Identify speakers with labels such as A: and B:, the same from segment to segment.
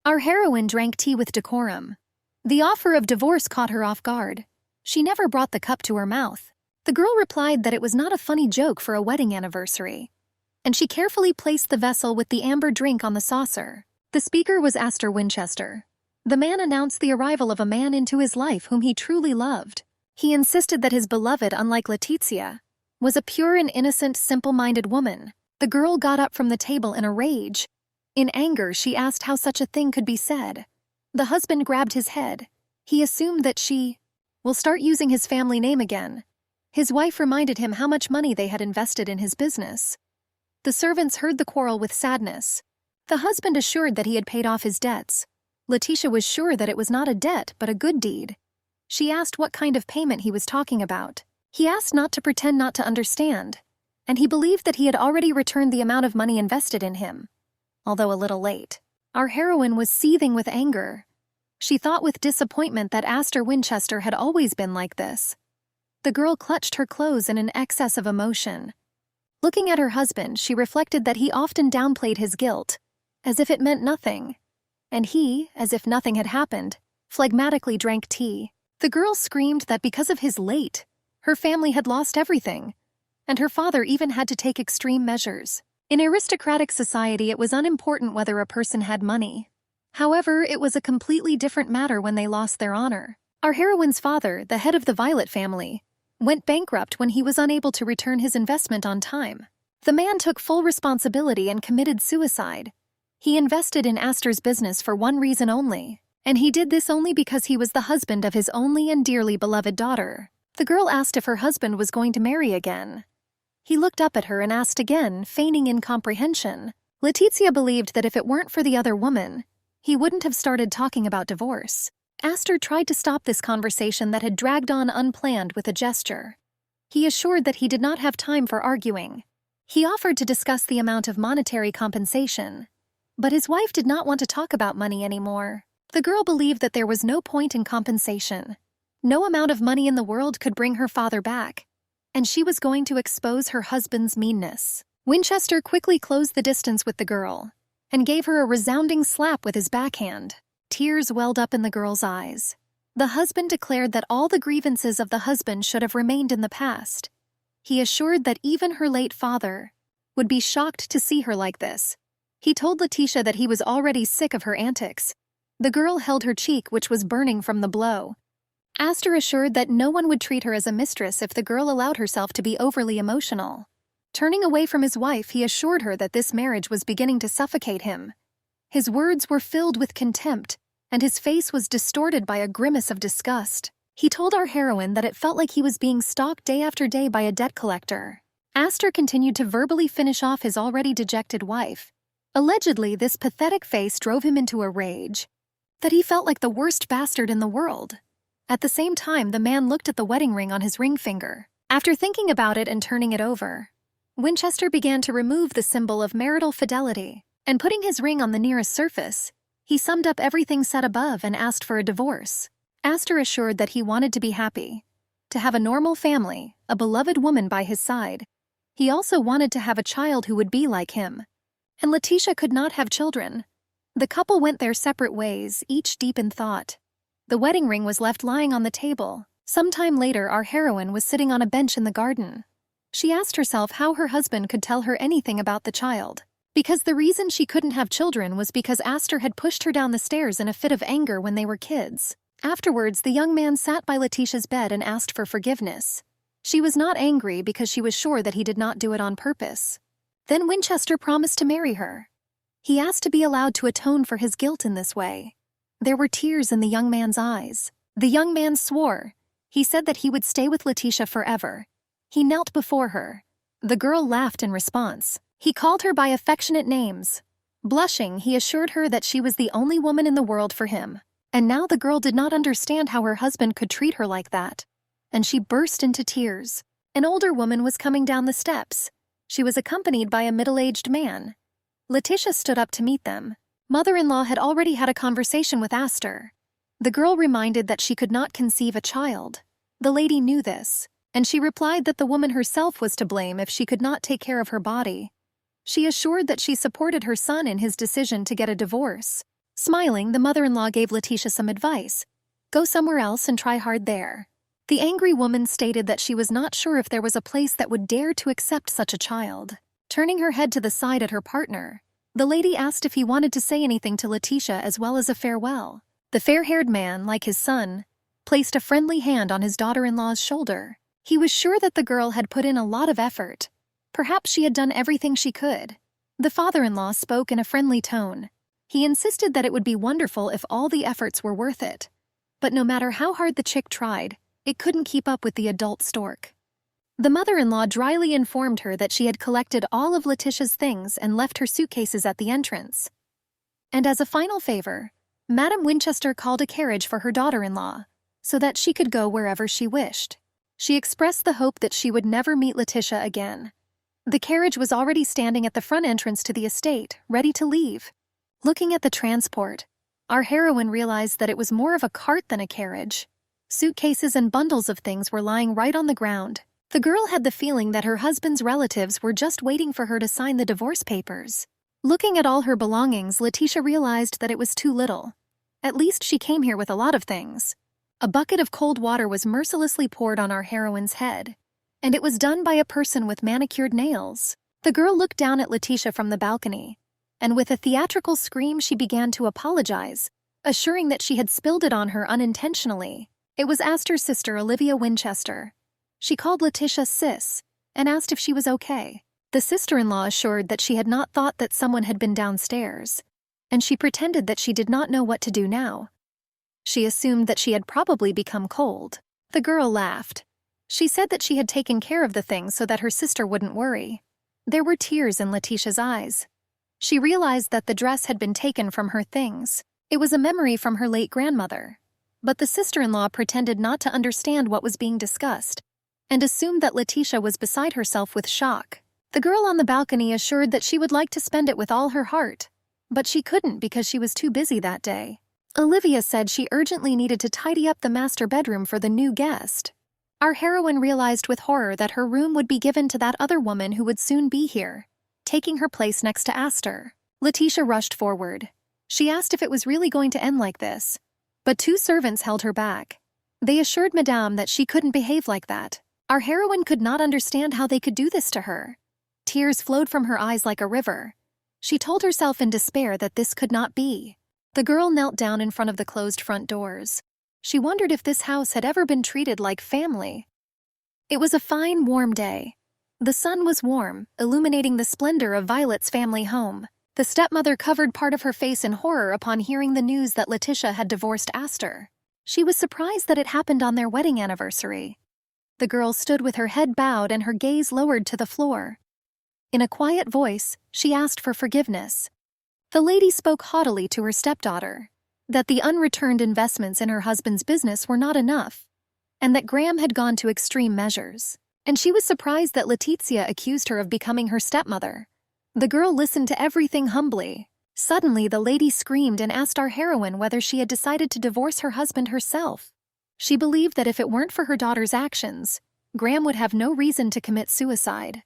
A: Our heroine drank tea with decorum. The offer of divorce caught her off guard. She never brought the cup to her mouth. The girl replied that it was not a funny joke for a wedding anniversary, and she carefully placed the vessel with the amber drink on the saucer. The speaker was Astor Winchester. The man announced the arrival of a man into his life whom he truly loved. He insisted that his beloved, unlike Letizia, was a pure and innocent, simple-minded woman. The girl got up from the table in a rage. In anger, she asked how such a thing could be said. The husband grabbed his head. He assumed that she will start using his family name again. His wife reminded him how much money they had invested in his business. The servants heard the quarrel with sadness. The husband assured that he had paid off his debts. Letitia was sure that it was not a debt but a good deed. She asked what kind of payment he was talking about. He asked not to pretend not to understand, and he believed that he had already returned the amount of money invested in him, although a little late. Our heroine was seething with anger. She thought with disappointment that Astor Winchester had always been like this. The girl clutched her clothes in an excess of emotion. Looking at her husband, she reflected that he often downplayed his guilt, as if it meant nothing, and he, as if nothing had happened, phlegmatically drank tea. The girl screamed that because of his late, her family had lost everything, and her father even had to take extreme measures. In aristocratic society, it was unimportant whether a person had money. However, it was a completely different matter when they lost their honor. Our heroine's father, the head of the Violet family, went bankrupt when he was unable to return his investment on time. The man took full responsibility and committed suicide. He invested in Astor's business for one reason only, and he did this only because he was the husband of his only and dearly beloved daughter. The girl asked if her husband was going to marry again. He looked up at her and asked again, feigning incomprehension. Letizia believed that if it weren't for the other woman, he wouldn't have started talking about divorce. Astor tried to stop this conversation that had dragged on unplanned with a gesture. He assured that he did not have time for arguing. He offered to discuss the amount of monetary compensation, but his wife did not want to talk about money anymore. The girl believed that there was no point in compensation. No amount of money in the world could bring her father back, and she was going to expose her husband's meanness. Winchester quickly closed the distance with the girl and gave her a resounding slap with his backhand. Tears welled up in the girl's eyes. The husband declared that all the grievances of the husband should have remained in the past. He assured that even her late father would be shocked to see her like this. He told Letitia that he was already sick of her antics. The girl held her cheek, which was burning from the blow. Astor assured that no one would treat her as a mistress if the girl allowed herself to be overly emotional. Turning away from his wife, he assured her that this marriage was beginning to suffocate him. His words were filled with contempt, and his face was distorted by a grimace of disgust. He told our heroine that it felt like he was being stalked day after day by a debt collector. Astor continued to verbally finish off his already dejected wife. Allegedly, this pathetic face drove him into a rage, that he felt like the worst bastard in the world. At the same time, the man looked at the wedding ring on his ring finger. After thinking about it and turning it over, Winchester began to remove the symbol of marital fidelity, and putting his ring on the nearest surface, he summed up everything said above and asked for a divorce. Astor assured that he wanted to be happy, to have a normal family, a beloved woman by his side. He also wanted to have a child who would be like him. And Letitia could not have children. The couple went their separate ways, each deep in thought. The wedding ring was left lying on the table. Sometime later, our heroine was sitting on a bench in the garden. She asked herself how her husband could tell her anything about the child. Because the reason she couldn't have children was because Astor had pushed her down the stairs in a fit of anger when they were kids. Afterwards, the young man sat by Letitia's bed and asked for forgiveness. She was not angry because she was sure that he did not do it on purpose. Then Winchester promised to marry her. He asked to be allowed to atone for his guilt in this way. There were tears in the young man's eyes. The young man swore. He said that he would stay with Letitia forever. He knelt before her. The girl laughed in response. He called her by affectionate names. Blushing, he assured her that she was the only woman in the world for him. And now the girl did not understand how her husband could treat her like that. And she burst into tears. An older woman was coming down the steps. She was accompanied by a middle-aged man. Letitia stood up to meet them. Mother-in-law had already had a conversation with Astor. The girl reminded that she could not conceive a child. The lady knew this, and she replied that the woman herself was to blame if she could not take care of her body. She assured that she supported her son in his decision to get a divorce. Smiling, the mother-in-law gave Letitia some advice. Go somewhere else and try hard there. The angry woman stated that she was not sure if there was a place that would dare to accept such a child. Turning her head to the side at her partner, the lady asked if he wanted to say anything to Letitia as well as a farewell. The fair-haired man, like his son, placed a friendly hand on his daughter-in-law's shoulder. He was sure that the girl had put in a lot of effort. Perhaps she had done everything she could. The father-in-law spoke in a friendly tone. He insisted that it would be wonderful if all the efforts were worth it. But no matter how hard the chick tried, it couldn't keep up with the adult stork. The mother-in-law dryly informed her that she had collected all of Letitia's things and left her suitcases at the entrance. And as a final favor, Madame Winchester called a carriage for her daughter-in-law, so that she could go wherever she wished. She expressed the hope that she would never meet Letitia again. The carriage was already standing at the front entrance to the estate, ready to leave. Looking at the transport, our heroine realized that it was more of a cart than a carriage. Suitcases and bundles of things were lying right on the ground. The girl had the feeling that her husband's relatives were just waiting for her to sign the divorce papers. Looking at all her belongings, Letitia realized that it was too little. At least she came here with a lot of things. A bucket of cold water was mercilessly poured on our heroine's head, and it was done by a person with manicured nails. The girl looked down at Letitia from the balcony, and with a theatrical scream she began to apologize, assuring that she had spilled it on her unintentionally. It was Astor's sister, Olivia Winchester. She called Letitia sis and asked if she was okay. The sister-in-law assured that she had not thought that someone had been downstairs, and she pretended that she did not know what to do now. She assumed that she had probably become cold. The girl laughed. She said that she had taken care of the things so that her sister wouldn't worry. There were tears in Letitia's eyes. She realized that the dress had been taken from her things. It was a memory from her late grandmother. But the sister-in-law pretended not to understand what was being discussed, and assumed that Letitia was beside herself with shock. The girl on the balcony assured that she would like to spend it with all her heart, but she couldn't because she was too busy that day. Olivia said she urgently needed to tidy up the master bedroom for the new guest. Our heroine realized with horror that her room would be given to that other woman who would soon be here, taking her place next to Astor. Letitia rushed forward. She asked if it was really going to end like this, but two servants held her back. They assured Madame that she couldn't behave like that. Our heroine could not understand how they could do this to her. Tears flowed from her eyes like a river. She told herself in despair that this could not be. The girl knelt down in front of the closed front doors. She wondered if this house had ever been treated like family. It was a fine, warm day. The sun was warm, illuminating the splendor of Violet's family home. The stepmother covered part of her face in horror upon hearing the news that Letitia had divorced Astor. She was surprised that it happened on their wedding anniversary. The girl stood with her head bowed and her gaze lowered to the floor. In a quiet voice, she asked for forgiveness. The lady spoke haughtily to her stepdaughter, that the unreturned investments in her husband's business were not enough, and that Graham had gone to extreme measures. And she was surprised that Letitia accused her of becoming her stepmother. The girl listened to everything humbly. Suddenly, the lady screamed and asked our heroine whether she had decided to divorce her husband herself. She believed that if it weren't for her daughter's actions, Graham would have no reason to commit suicide.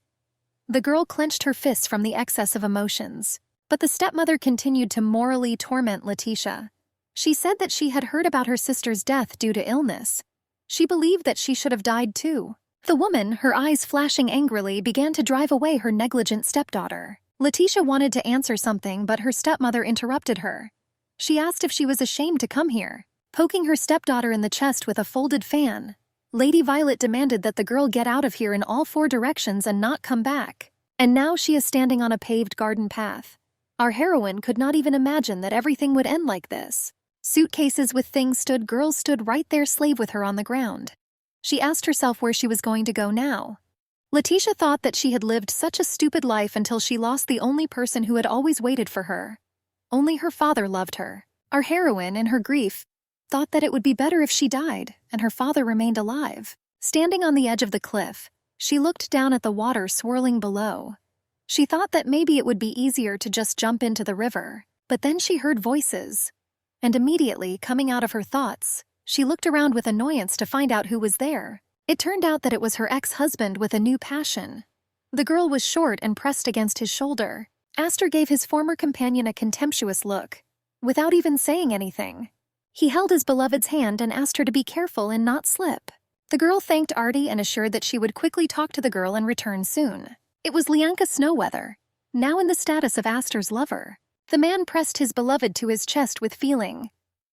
A: The girl clenched her fists from the excess of emotions. But the stepmother continued to morally torment Letitia. She said that she had heard about her sister's death due to illness. She believed that she should have died too. The woman, her eyes flashing angrily, began to drive away her negligent stepdaughter. Letitia wanted to answer something, but her stepmother interrupted her. She asked if she was ashamed to come here. Poking her stepdaughter in the chest with a folded fan, Lady Violet demanded that the girl get out of here in all four directions and not come back. And now she is standing on a paved garden path. Our heroine could not even imagine that everything would end like this. Suitcases with things girls stood right there slave with her on the ground. She asked herself where she was going to go now. Letitia thought that she had lived such a stupid life until she lost the only person who had always waited for her. Only her father loved her. Our heroine, in her grief, thought that it would be better if she died and her father remained alive. Standing on the edge of the cliff, she looked down at the water swirling below. She thought that maybe it would be easier to just jump into the river, but then she heard voices. And immediately, coming out of her thoughts, she looked around with annoyance to find out who was there. It turned out that it was her ex-husband with a new passion. The girl was short and pressed against his shoulder. Astor gave his former companion a contemptuous look. without even saying anything. He held his beloved's hand and asked her to be careful and not slip. The girl thanked Artie and assured that she would quickly talk to the girl and return soon. It was Lianka Snowweather, now in the status of Astor's lover. The man pressed his beloved to his chest with feeling.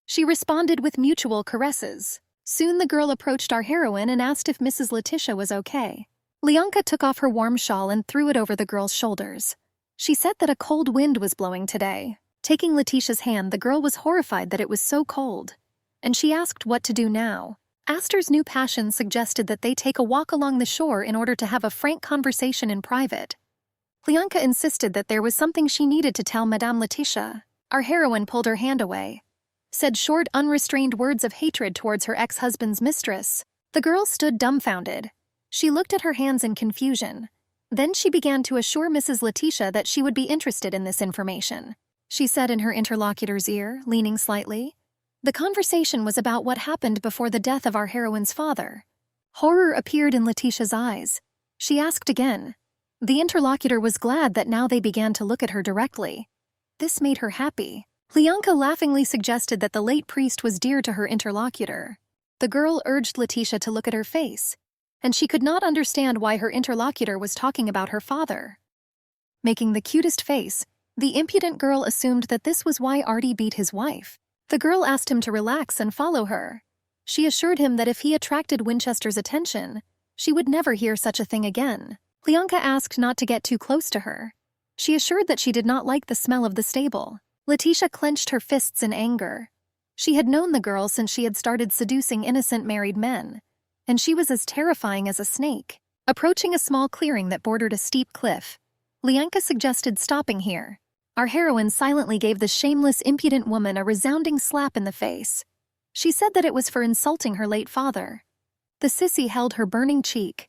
A: She responded with mutual caresses. Soon the girl approached our heroine and asked if Mrs. Letitia was okay. Lianka took off her warm shawl and threw it over the girl's shoulders. She said that a cold wind was blowing today. Taking Letitia's hand, the girl was horrified that it was so cold, and she asked what to do now. Astor's new passion suggested that they take a walk along the shore in order to have a frank conversation in private. Lianka insisted that there was something she needed to tell Madame Letitia. Our heroine pulled her hand away, said short, unrestrained words of hatred towards her ex-husband's mistress. The girl stood dumbfounded. She looked at her hands in confusion. Then she began to assure Mrs. Letitia that she would be interested in this information. She said in her interlocutor's ear, leaning slightly. The conversation was about what happened before the death of our heroine's father. Horror appeared in Letitia's eyes. She asked again. The interlocutor was glad that now they began to look at her directly. This made her happy. Lianka laughingly suggested that the late priest was dear to her interlocutor. The girl urged Letitia to look at her face, and she could not understand why her interlocutor was talking about her father. Making the cutest face, the impudent girl assumed that this was why Artie beat his wife. The girl asked him to relax and follow her. She assured him that if he attracted Winchester's attention, she would never hear such a thing again. Lianka asked not to get too close to her. She assured that she did not like the smell of the stable. Letitia clenched her fists in anger. She had known the girl since she had started seducing innocent married men, and she was as terrifying as a snake. Approaching a small clearing that bordered a steep cliff, Lianka suggested stopping here. Our heroine silently gave the shameless, impudent woman a resounding slap in the face. She said that it was for insulting her late father. The sissy held her burning cheek.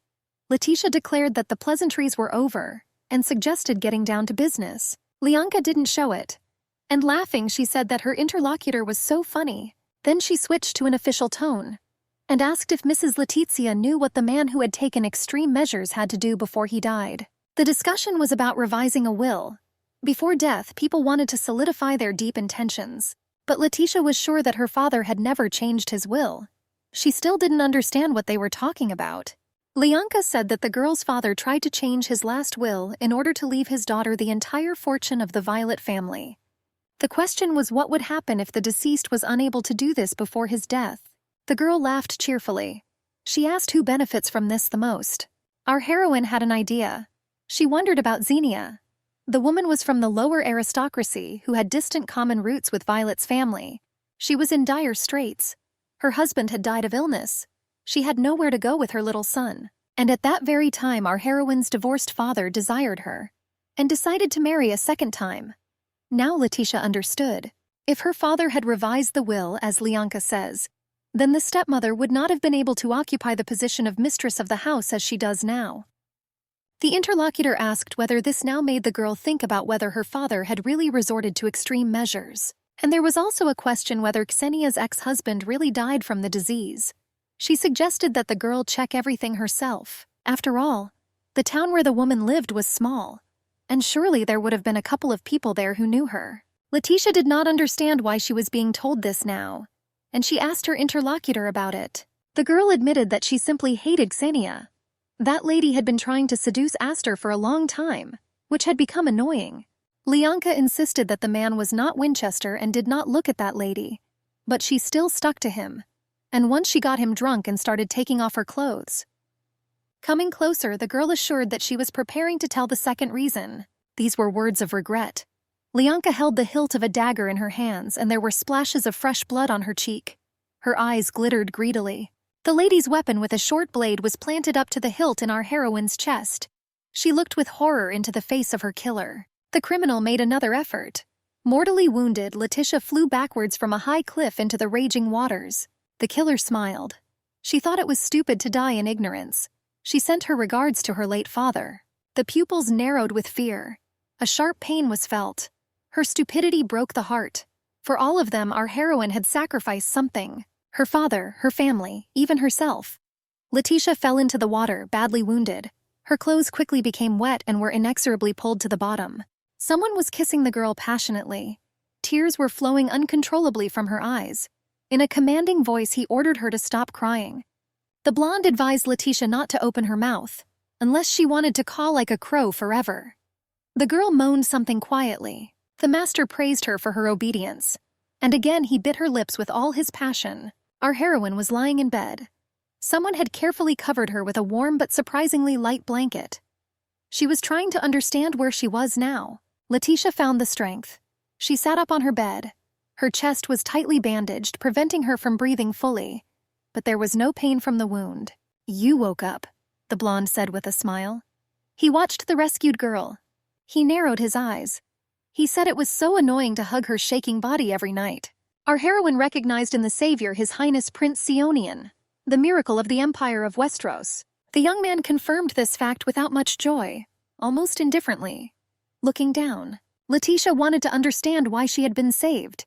A: Letitia declared that the pleasantries were over and suggested getting down to business. Lianka didn't show it, and laughing she said that her interlocutor was so funny. Then she switched to an official tone and asked if Mrs. Letitia knew what the man who had taken extreme measures had to do before he died. The discussion was about revising a will. Before death, people wanted to solidify their deep intentions, but Letitia was sure that her father had never changed his will. She still didn't understand what they were talking about. Lianka said that the girl's father tried to change his last will in order to leave his daughter the entire fortune of the Violet family. The question was what would happen if the deceased was unable to do this before his death. The girl laughed cheerfully. She asked who benefits from this the most. Our heroine had an idea. She wondered about Xenia. The woman was from the lower aristocracy who had distant common roots with Violet's family. She was in dire straits. Her husband had died of illness. She had nowhere to go with her little son. And at that very time our heroine's divorced father desired her and decided to marry a second time. Now Letitia understood. If her father had revised the will, as Lianka says, then the stepmother would not have been able to occupy the position of mistress of the house as she does now. The interlocutor asked whether this now made the girl think about whether her father had really resorted to extreme measures. And there was also a question whether Ksenia's ex-husband really died from the disease. She suggested that the girl check everything herself. After all, the town where the woman lived was small, and surely there would have been a couple of people there who knew her. Letitia did not understand why she was being told this now, and she asked her interlocutor about it. The girl admitted that she simply hated Ksenia. That lady had been trying to seduce Astor for a long time, which had become annoying. Lianka insisted that the man was not Winchester and did not look at that lady, but she still stuck to him, and once she got him drunk and started taking off her clothes. Coming closer, the girl assured that she was preparing to tell the second reason. These were words of regret. Lianka held the hilt of a dagger in her hands, and there were splashes of fresh blood on her cheek. Her eyes glittered greedily. The lady's weapon with a short blade was planted up to the hilt in our heroine's chest. She looked with horror into the face of her killer. The criminal made another effort. Mortally wounded, Letitia flew backwards from a high cliff into the raging waters. The killer smiled. She thought it was stupid to die in ignorance. She sent her regards to her late father. The pupils narrowed with fear. A sharp pain was felt. Her stupidity broke the heart. For all of them, our heroine had sacrificed something. Her father, her family, even herself. Letitia fell into the water, badly wounded. Her clothes quickly became wet and were inexorably pulled to the bottom. Someone was kissing the girl passionately. Tears were flowing uncontrollably from her eyes. In a commanding voice, he ordered her to stop crying. The blonde advised Letitia not to open her mouth, unless she wanted to caw like a crow forever. The girl moaned something quietly. The master praised her for her obedience, and again he bit her lips with all his passion. Our heroine was lying in bed. Someone had carefully covered her with a warm but surprisingly light blanket. She was trying to understand where she was now. Letitia found the strength. She sat up on her bed. Her chest was tightly bandaged, preventing her from breathing fully, but there was no pain from the wound. "You woke up," the blonde said with a smile. He watched the rescued girl. He narrowed his eyes. He said it was so annoying to hug her shaking body every night. Our heroine recognized in the savior His Highness Prince Seonian, the miracle of the Empire of Westeros. The young man confirmed this fact without much joy, almost indifferently. Looking down, Letitia wanted to understand why she had been saved,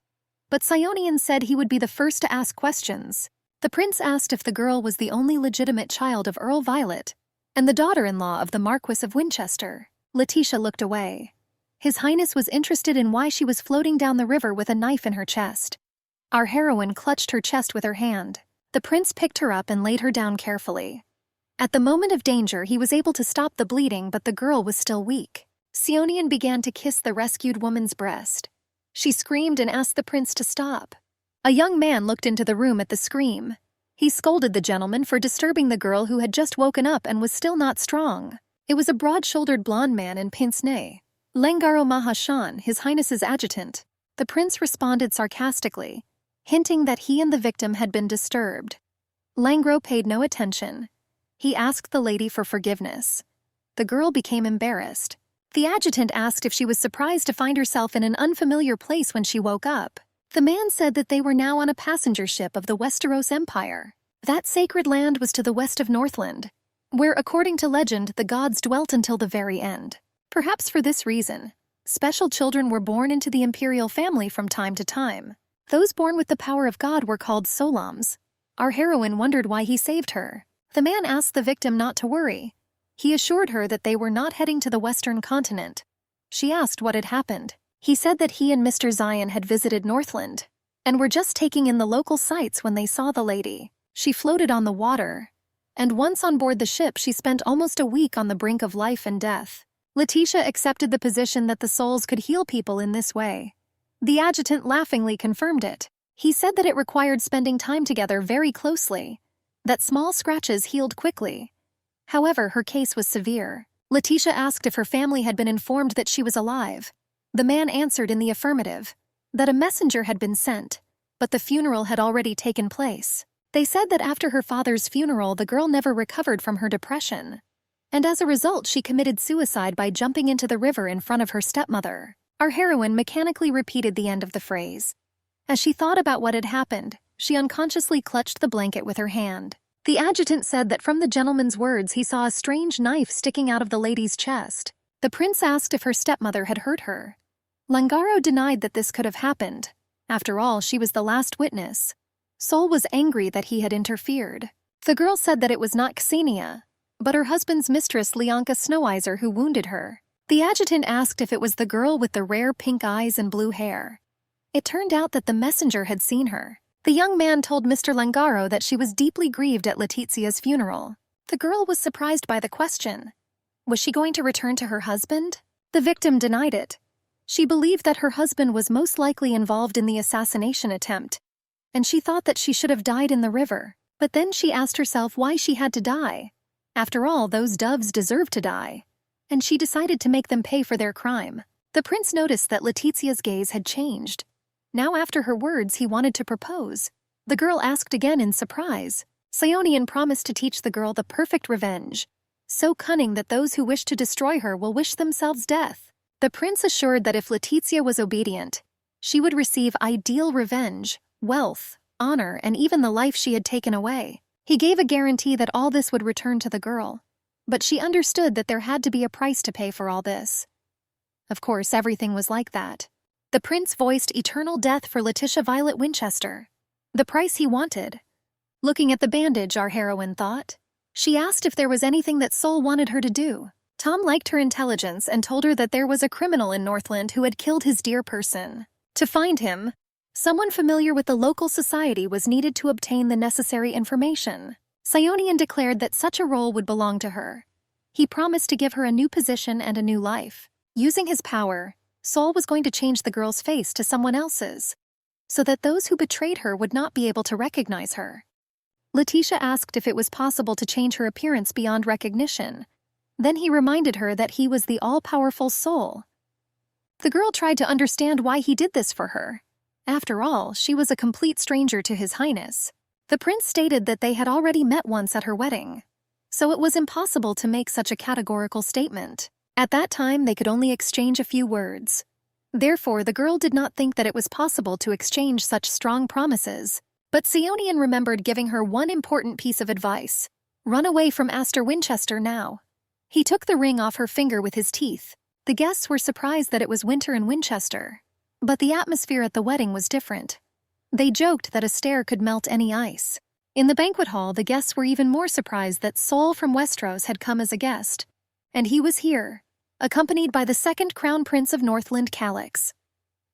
A: but Seonian said he would be the first to ask questions. The prince asked if the girl was the only legitimate child of Earl Violet and the daughter-in-law of the Marquis of Winchester. Letitia looked away. His Highness was interested in why she was floating down the river with a knife in her chest. Our heroine clutched her chest with her hand. The prince picked her up and laid her down carefully. At the moment of danger, he was able to stop the bleeding, but the girl was still weak. Seonian began to kiss the rescued woman's breast. She screamed and asked the prince to stop. A young man looked into the room at the scream. He scolded the gentleman for disturbing the girl who had just woken up and was still not strong. It was a broad-shouldered blond man in pince-nez, Lengaro Mahashan, His Highness's adjutant. The prince responded sarcastically, hinting that he and the victim had been disturbed. Langro paid no attention. He asked the lady for forgiveness. The girl became embarrassed. The adjutant asked if she was surprised to find herself in an unfamiliar place when she woke up. The man said that they were now on a passenger ship of the Westeros Empire. That sacred land was to the west of Northland, where, according to legend, the gods dwelt until the very end. Perhaps for this reason, special children were born into the imperial family from time to time. Those born with the power of God were called Solams. Our heroine wondered why he saved her. The man asked the victim not to worry. He assured her that they were not heading to the western continent. She asked what had happened. He said that he and Mr. Zion had visited Northland and were just taking in the local sights when they saw the lady. She floated on the water, and once on board the ship, she spent almost a week on the brink of life and death. Letitia accepted the position that the souls could heal people in this way. The adjutant laughingly confirmed it. He said that it required spending time together very closely, that small scratches healed quickly. However, her case was severe. Letitia asked if her family had been informed that she was alive. The man answered in the affirmative, that a messenger had been sent, but the funeral had already taken place. They said that after her father's funeral, the girl never recovered from her depression, and as a result, she committed suicide by jumping into the river in front of her stepmother. Our heroine mechanically repeated the end of the phrase. As she thought about what had happened, she unconsciously clutched the blanket with her hand. The adjutant said that from the gentleman's words, he saw a strange knife sticking out of the lady's chest. The prince asked if her stepmother had hurt her. Langaro denied that this could have happened. After all, she was the last witness. Sol was angry that he had interfered. The girl said that it was not Ksenia, but her husband's mistress Leonka Snoweyser who wounded her. The adjutant asked if it was the girl with the rare pink eyes and blue hair. It turned out that the messenger had seen her. The young man told Mr. Langaro that she was deeply grieved at Letizia's funeral. The girl was surprised by the question. Was she going to return to her husband? The victim denied it. She believed that her husband was most likely involved in the assassination attempt, and she thought that she should have died in the river. But then she asked herself why she had to die. After all, those doves deserved to die, and she decided to make them pay for their crime. The prince noticed that Letizia's gaze had changed. Now after her words, he wanted to propose. The girl asked again in surprise. Seonian promised to teach the girl the perfect revenge, so cunning that those who wish to destroy her will wish themselves death. The prince assured that if Letizia was obedient, she would receive ideal revenge, wealth, honor, and even the life she had taken away. He gave a guarantee that all this would return to the girl, but she understood that there had to be a price to pay for all this. Of course, everything was like that. The prince voiced eternal death for Letitia Violet Winchester, the price he wanted. Looking at the bandage, our heroine thought. She asked if there was anything that Sol wanted her to do. Tom liked her intelligence and told her that there was a criminal in Northland who had killed his dear person. To find him, someone familiar with the local society was needed to obtain the necessary information. Sionian declared that such a role would belong to her. He promised to give her a new position and a new life. Using his power, Sol was going to change the girl's face to someone else's, so that those who betrayed her would not be able to recognize her. Letitia asked if it was possible to change her appearance beyond recognition. Then he reminded her that he was the all-powerful Sol. The girl tried to understand why he did this for her. After all, she was a complete stranger to His Highness. The prince stated that they had already met once at her wedding, so it was impossible to make such a categorical statement. At that time, they could only exchange a few words. Therefore, the girl did not think that it was possible to exchange such strong promises. But Sionian remembered giving her one important piece of advice. Run away from Aster Winchester now. He took the ring off her finger with his teeth. The guests were surprised that it was winter in Winchester. But the atmosphere at the wedding was different. They joked that a stare could melt any ice. In the banquet hall, the guests were even more surprised that Sol from Westeros had come as a guest. And he was here, accompanied by the second crown prince of Northland Calyx.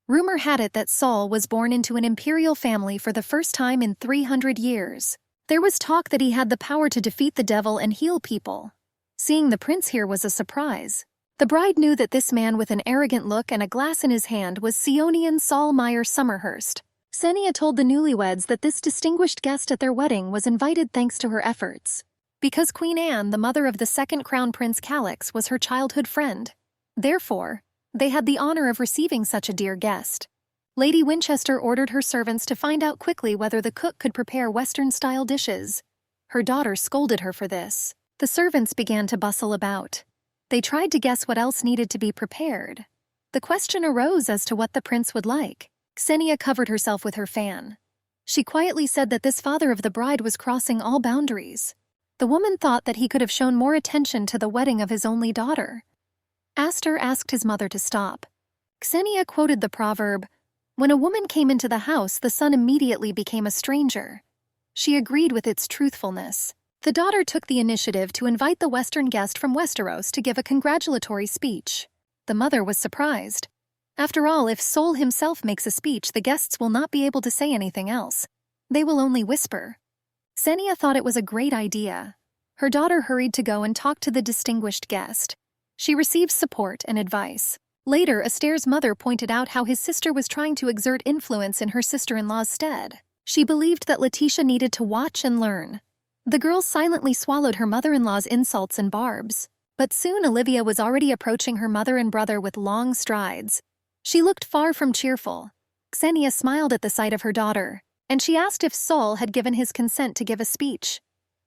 A: Rumor had it that Sol was born into an imperial family for the first time in 300 years. There was talk that he had the power to defeat the devil and heal people. Seeing the prince here was a surprise. The bride knew that this man with an arrogant look and a glass in his hand was Sionian Sol Meyer Summerhurst. Xenia told the newlyweds that this distinguished guest at their wedding was invited thanks to her efforts. Because Queen Anne, the mother of the second crown prince Calyx, was her childhood friend. Therefore, they had the honor of receiving such a dear guest. Lady Winchester ordered her servants to find out quickly whether the cook could prepare Western-style dishes. Her daughter scolded her for this. The servants began to bustle about. They tried to guess what else needed to be prepared. The question arose as to what the prince would like. Xenia covered herself with her fan. She quietly said that this father of the bride was crossing all boundaries. The woman thought that he could have shown more attention to the wedding of his only daughter. Aster asked his mother to stop. Xenia quoted the proverb, "When a woman came into the house, the son immediately became a stranger." She agreed with its truthfulness. The daughter took the initiative to invite the Western guest from Westeros to give a congratulatory speech. The mother was surprised. After all, if Sol himself makes a speech, the guests will not be able to say anything else. They will only whisper. Xenia thought it was a great idea. Her daughter hurried to go and talk to the distinguished guest. She received support and advice. Later, Aster's mother pointed out how his sister was trying to exert influence in her sister-in-law's stead. She believed that Letitia needed to watch and learn. The girl silently swallowed her mother-in-law's insults and barbs. But soon Olivia was already approaching her mother and brother with long strides. She looked far from cheerful. Xenia smiled at the sight of her daughter, and she asked if Sol had given his consent to give a speech.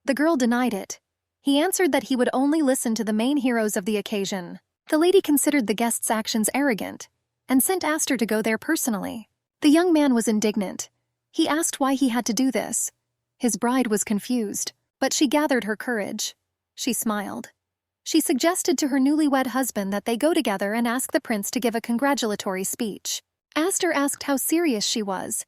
A: The girl denied it. He answered that he would only listen to the main heroes of the occasion. The lady considered the guest's actions arrogant, and sent Aster to go there personally. The young man was indignant. He asked why he had to do this. His bride was confused, but she gathered her courage. She smiled. She suggested to her newlywed husband that they go together and ask the prince to give a congratulatory speech. Aster asked how serious she was.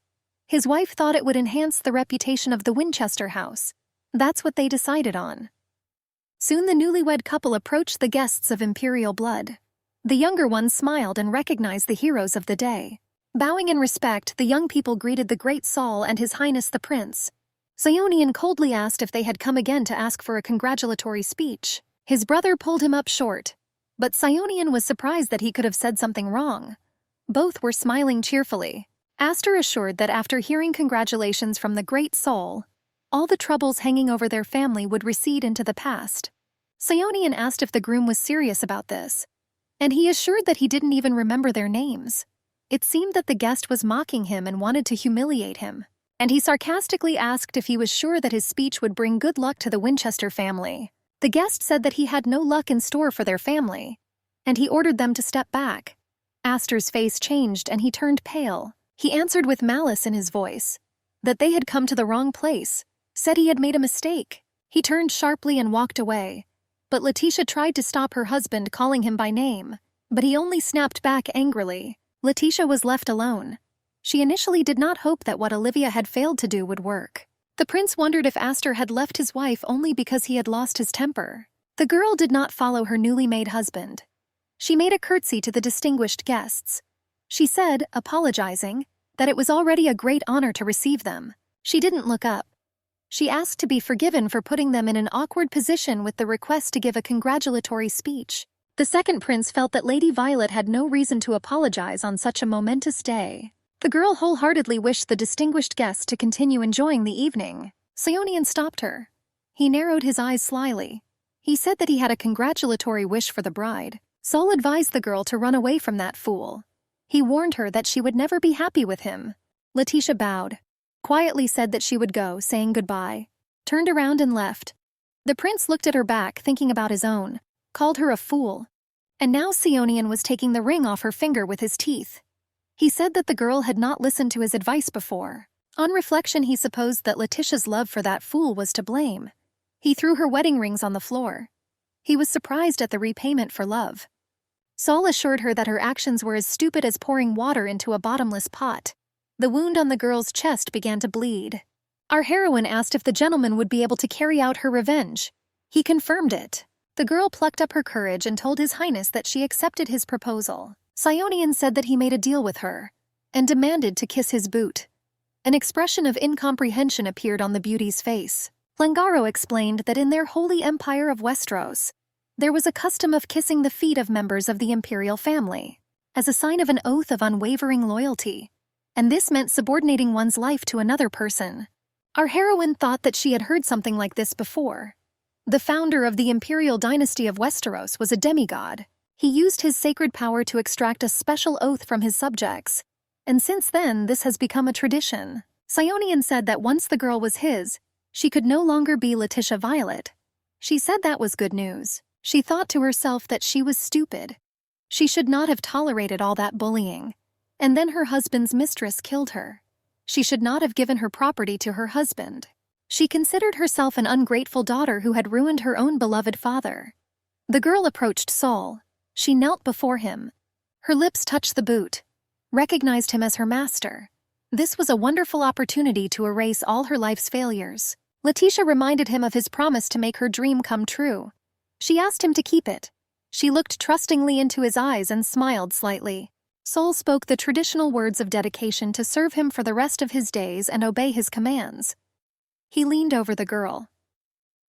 A: His wife thought it would enhance the reputation of the Winchester house. That's what they decided on. Soon the newlywed couple approached the guests of imperial blood. The younger one smiled and recognized the heroes of the day. Bowing in respect, the young people greeted the great Sol and His Highness the Prince. Sionian coldly asked if they had come again to ask for a congratulatory speech. His brother pulled him up short, but Sionian was surprised that he could have said something wrong. Both were smiling cheerfully. Aster assured that after hearing congratulations from the great Sol, all the troubles hanging over their family would recede into the past. Sionian asked if the groom was serious about this, and he assured that he didn't even remember their names. It seemed that the guest was mocking him and wanted to humiliate him, and he sarcastically asked if he was sure that his speech would bring good luck to the Winchester family. The guest said that he had no luck in store for their family, and he ordered them to step back. Aster's face changed and he turned pale. He answered with malice in his voice that they had come to the wrong place, said he had made a mistake. He turned sharply and walked away, but Letitia tried to stop her husband, calling him by name, but he only snapped back angrily. Letitia was left alone. She initially did not hope that what Olivia had failed to do would work. The prince wondered if Aster had left his wife only because he had lost his temper. The girl did not follow her newly made husband. She made a curtsy to the distinguished guests. She said, apologizing, that it was already a great honor to receive them. She didn't look up. She asked to be forgiven for putting them in an awkward position with the request to give a congratulatory speech. The second prince felt that Lady Violet had no reason to apologize on such a momentous day. The girl wholeheartedly wished the distinguished guest to continue enjoying the evening. Seonian stopped her. He narrowed his eyes slyly. He said that he had a congratulatory wish for the bride. Sol advised the girl to run away from that fool. He warned her that she would never be happy with him. Letitia bowed, quietly said that she would go, saying goodbye, turned around and left. The prince looked at her back, thinking about his own, called her a fool. And now Seonian was taking the ring off her finger with his teeth. He said that the girl had not listened to his advice before. On reflection, he supposed that Letitia's love for that fool was to blame. He threw her wedding rings on the floor. He was surprised at the repayment for love. Sol assured her that her actions were as stupid as pouring water into a bottomless pot. The wound on the girl's chest began to bleed. Our heroine asked if the gentleman would be able to carry out her revenge. He confirmed it. The girl plucked up her courage and told His Highness that she accepted his proposal. Seonian said that he made a deal with her, and demanded to kiss his boot. An expression of incomprehension appeared on the beauty's face. Lengaro explained that in their holy empire of Westeros, there was a custom of kissing the feet of members of the imperial family, as a sign of an oath of unwavering loyalty, and this meant subordinating one's life to another person. Our heroine thought that she had heard something like this before. The founder of the imperial dynasty of Westeros was a demigod. He used his sacred power to extract a special oath from his subjects, and since then this has become a tradition. Seonian said that once the girl was his, she could no longer be Letitia Violet. She said that was good news. She thought to herself that she was stupid. She should not have tolerated all that bullying. And then her husband's mistress killed her. She should not have given her property to her husband. She considered herself an ungrateful daughter who had ruined her own beloved father. The girl approached Sol. She knelt before him. Her lips touched the boot, recognized him as her master. This was a wonderful opportunity to erase all her life's failures. Letitia reminded him of his promise to make her dream come true. She asked him to keep it. She looked trustingly into his eyes and smiled slightly. Sol spoke the traditional words of dedication to serve him for the rest of his days and obey his commands. He leaned over the girl.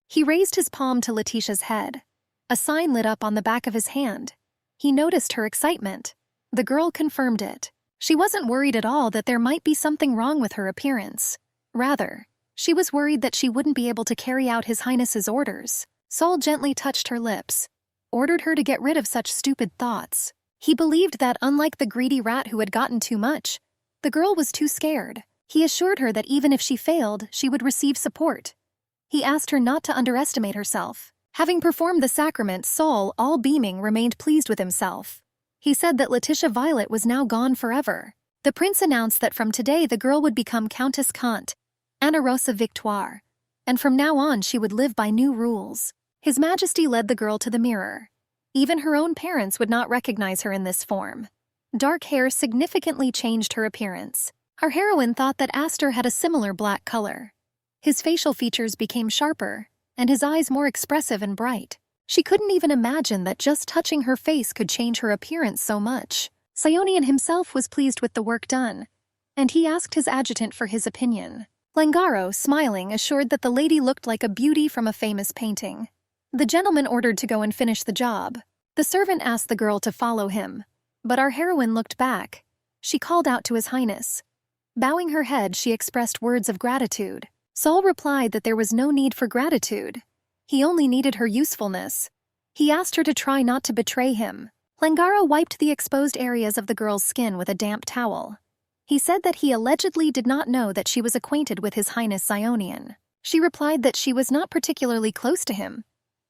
A: He raised his palm to Letitia's head. A sign lit up on the back of his hand. He noticed her excitement. The girl confirmed it. She wasn't worried at all that there might be something wrong with her appearance. Rather, she was worried that she wouldn't be able to carry out His Highness's orders. Sol gently touched her lips, ordered her to get rid of such stupid thoughts. He believed that, unlike the greedy rat who had gotten too much, the girl was too scared. He assured her that even if she failed, she would receive support. He asked her not to underestimate herself. Having performed the sacrament, Sol, all beaming, remained pleased with himself. He said that Letitia Violet was now gone forever. The prince announced that from today the girl would become Countess Kant, Ana Rosa Victoire, and from now on she would live by new rules. His Majesty led the girl to the mirror. Even her own parents would not recognize her in this form. Dark hair significantly changed her appearance. Our heroine thought that Aster had a similar black color. His facial features became sharper, and his eyes more expressive and bright. She couldn't even imagine that just touching her face could change her appearance so much. Seonian himself was pleased with the work done, and he asked his adjutant for his opinion. Lengaro, smiling, assured that the lady looked like a beauty from a famous painting. The gentleman ordered to go and finish the job. The servant asked the girl to follow him, but our heroine looked back. She called out to His Highness. Bowing her head, she expressed words of gratitude. Sol replied that there was no need for gratitude. He only needed her usefulness. He asked her to try not to betray him. Lengaro wiped the exposed areas of the girl's skin with a damp towel. He said that he allegedly did not know that she was acquainted with His Highness Seonian. She replied that she was not particularly close to him.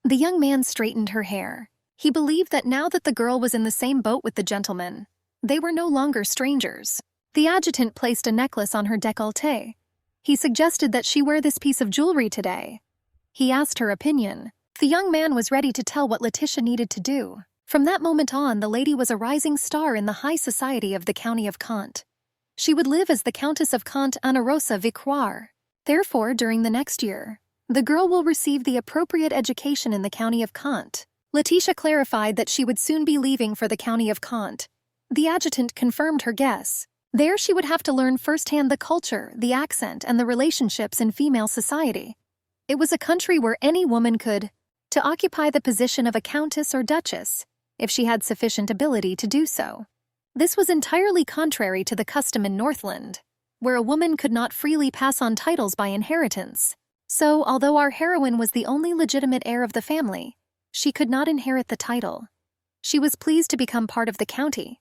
A: The young man straightened her hair. He believed that now that the girl was in the same boat with the gentleman, they were no longer strangers. The adjutant placed a necklace on her décolleté. He suggested that she wear this piece of jewelry today. He asked her opinion. The young man was ready to tell what Letitia needed to do. From that moment on, the lady was a rising star in the high society of the county of Kant. She would live as the Countess of Kant Ana Rosa Victoire. Therefore, during the next year, the girl will receive the appropriate education in the county of Kant. Letitia clarified that she would soon be leaving for the county of Kant. The adjutant confirmed her guess. There she would have to learn firsthand the culture, the accent, and the relationships in female society. It was a country where any woman could to occupy the position of a countess or duchess, if she had sufficient ability to do so. This was entirely contrary to the custom in Northland, where a woman could not freely pass on titles by inheritance. So, although our heroine was the only legitimate heir of the family, she could not inherit the title. She was pleased to become part of the county,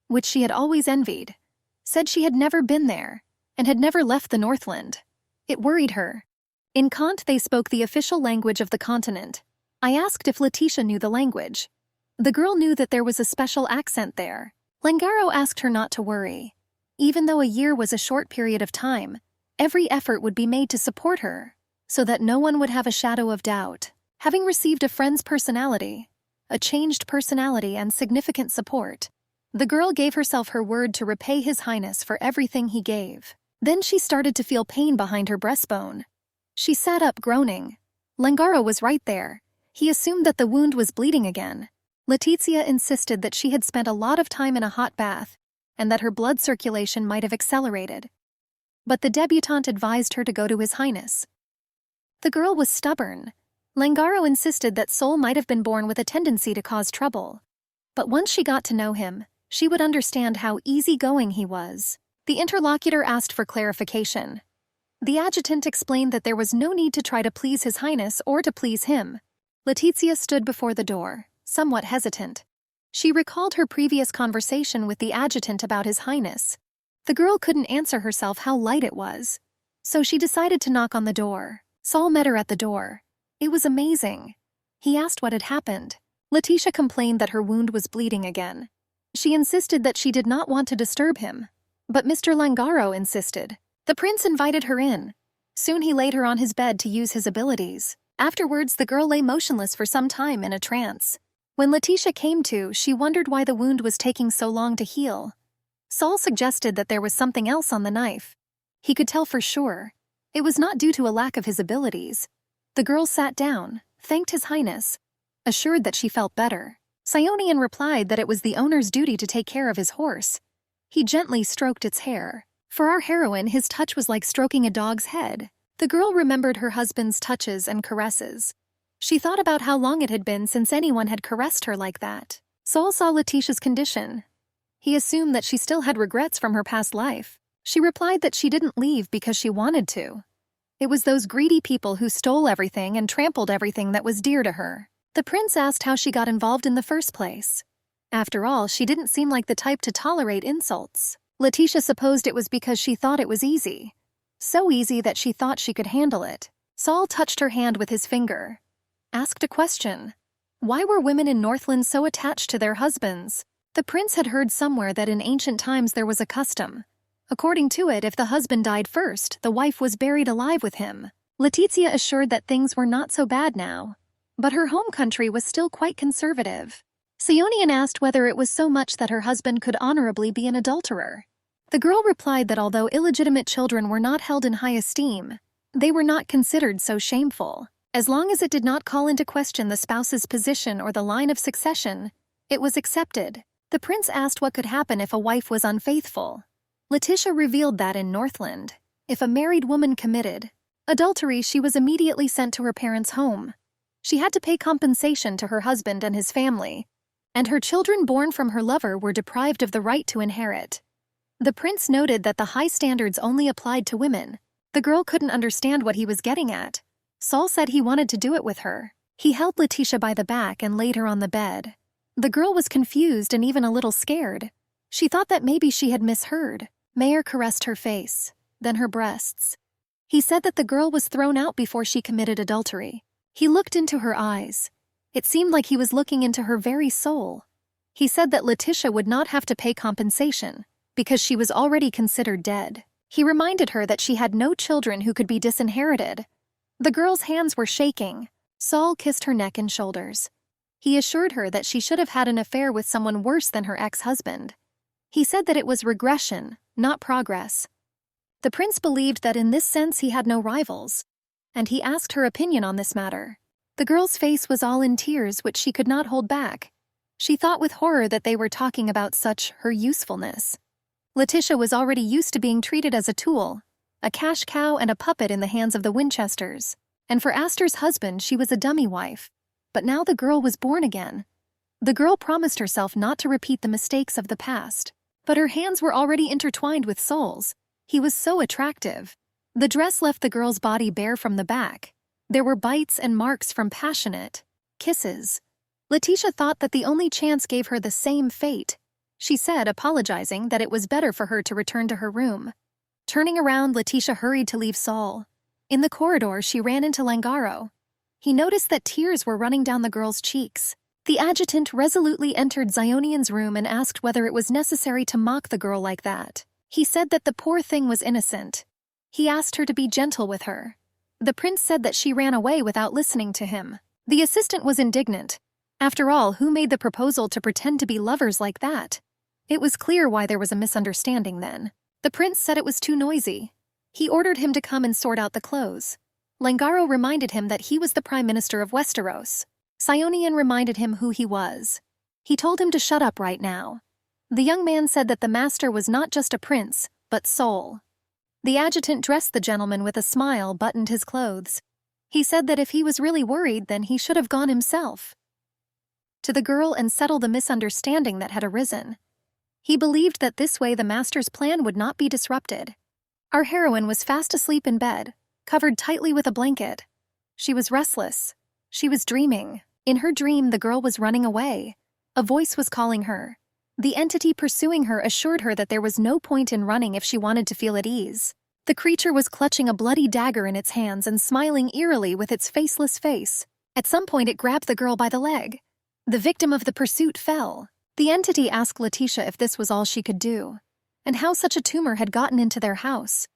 A: which she had always envied, said she had never been there, and had never left the Northland. It worried her. In Kant they spoke the official language of the continent. I asked if Letitia knew the language. The girl knew that there was a special accent there. Langaro asked her not to worry. Even though a year was a short period of time, every effort would be made to support her, so that no one would have a shadow of doubt. Having received a friend's personality, a changed personality and significant support, the girl gave herself her word to repay His Highness for everything he gave. Then she started to feel pain behind her breastbone. She sat up groaning. Langaro was right there. He assumed that the wound was bleeding again. Letizia insisted that she had spent a lot of time in a hot bath, and that her blood circulation might have accelerated. But the debutante advised her to go to His Highness. The girl was stubborn. Langaro insisted that Sol might have been born with a tendency to cause trouble. But once she got to know him, she would understand how easygoing he was. The interlocutor asked for clarification. The adjutant explained that there was no need to try to please His Highness or to please him. Letizia stood before the door, somewhat hesitant. She recalled her previous conversation with the adjutant about His Highness. The girl couldn't answer herself how light it was, so she decided to knock on the door. Sol met her at the door. It was amazing. He asked what had happened. Letitia complained that her wound was bleeding again. She insisted that she did not want to disturb him, but Mr. Langaro insisted. The prince invited her in. Soon he laid her on his bed to use his abilities. Afterwards, the girl lay motionless for some time in a trance. When Letitia came to, she wondered why the wound was taking so long to heal. Sol suggested that there was something else on the knife. He could tell for sure. It was not due to a lack of his abilities. The girl sat down, thanked His Highness, assured that she felt better. Sionian replied that it was the owner's duty to take care of his horse. He gently stroked its hair. For our heroine, his touch was like stroking a dog's head. The girl remembered her husband's touches and caresses. She thought about how long it had been since anyone had caressed her like that. Sol saw Letitia's condition. He assumed that she still had regrets from her past life. She replied that she didn't leave because she wanted to. It was those greedy people who stole everything and trampled everything that was dear to her. The prince asked how she got involved in the first place. After all, she didn't seem like the type to tolerate insults. Letitia supposed it was because she thought it was easy. So easy that she thought she could handle it. Sol touched her hand with his finger. Asked a question. Why were women in Northland so attached to their husbands? The prince had heard somewhere that in ancient times there was a custom. According to it, if the husband died first, the wife was buried alive with him. Letizia assured that things were not so bad now. But her home country was still quite conservative. Sionian asked whether it was so much that her husband could honorably be an adulterer. The girl replied that although illegitimate children were not held in high esteem, they were not considered so shameful. As long as it did not call into question the spouse's position or the line of succession, it was accepted. The prince asked what could happen if a wife was unfaithful. Letitia revealed that in Northland, if a married woman committed adultery, she was immediately sent to her parents' home. She had to pay compensation to her husband and his family, and her children born from her lover were deprived of the right to inherit. The prince noted that the high standards only applied to women. The girl couldn't understand what he was getting at. Sol said he wanted to do it with her. He held Letitia by the back and laid her on the bed. The girl was confused and even a little scared. She thought that maybe she had misheard. Mayer caressed her face, then her breasts. He said that the girl was thrown out before she committed adultery. He looked into her eyes. It seemed like he was looking into her very soul. He said that Letitia would not have to pay compensation because she was already considered dead. He reminded her that she had no children who could be disinherited. The girl's hands were shaking. Sol kissed her neck and shoulders. He assured her that she should have had an affair with someone worse than her ex-husband. He said that it was regression, not progress. The prince believed that in this sense he had no rivals, and he asked her opinion on this matter. The girl's face was all in tears, which she could not hold back. She thought with horror that they were talking about her usefulness. Letitia was already used to being treated as a tool, a cash cow and a puppet in the hands of the Winchesters. And for Astor's husband, she was a dummy wife. But now the girl was born again. The girl promised herself not to repeat the mistakes of the past. But her hands were already intertwined with Sol's. He was so attractive. The dress left the girl's body bare from the back. There were bites and marks from passionate kisses. Letitia thought that the only chance gave her the same fate. She said, apologizing, that it was better for her to return to her room. Turning around, Letitia hurried to leave Sol. In the corridor, she ran into Langaro. He noticed that tears were running down the girl's cheeks. The adjutant resolutely entered Zionian's room and asked whether it was necessary to mock the girl like that. He said that the poor thing was innocent. He asked her to be gentle with her. The prince said that she ran away without listening to him. The assistant was indignant. After all, who made the proposal to pretend to be lovers like that? It was clear why there was a misunderstanding then. The prince said it was too noisy. He ordered him to come and sort out the clothes. Langaro reminded him that he was the prime minister of Westeros. Zionian reminded him who he was. He told him to shut up right now. The young man said that the master was not just a prince, but Sol. The adjutant dressed the gentleman with a smile, buttoned his clothes. He said that if he was really worried, then he should have gone himself to the girl and settle the misunderstanding that had arisen. He believed that this way the master's plan would not be disrupted. Our heroine was fast asleep in bed, covered tightly with a blanket. She was restless. She was dreaming. In her dream, the girl was running away. A voice was calling her. The entity pursuing her assured her that there was no point in running if she wanted to feel at ease. The creature was clutching a bloody dagger in its hands and smiling eerily with its faceless face. At some point, it grabbed the girl by the leg. The victim of the pursuit fell. The entity asked Letitia if this was all she could do, and how such a tumor had gotten into their house.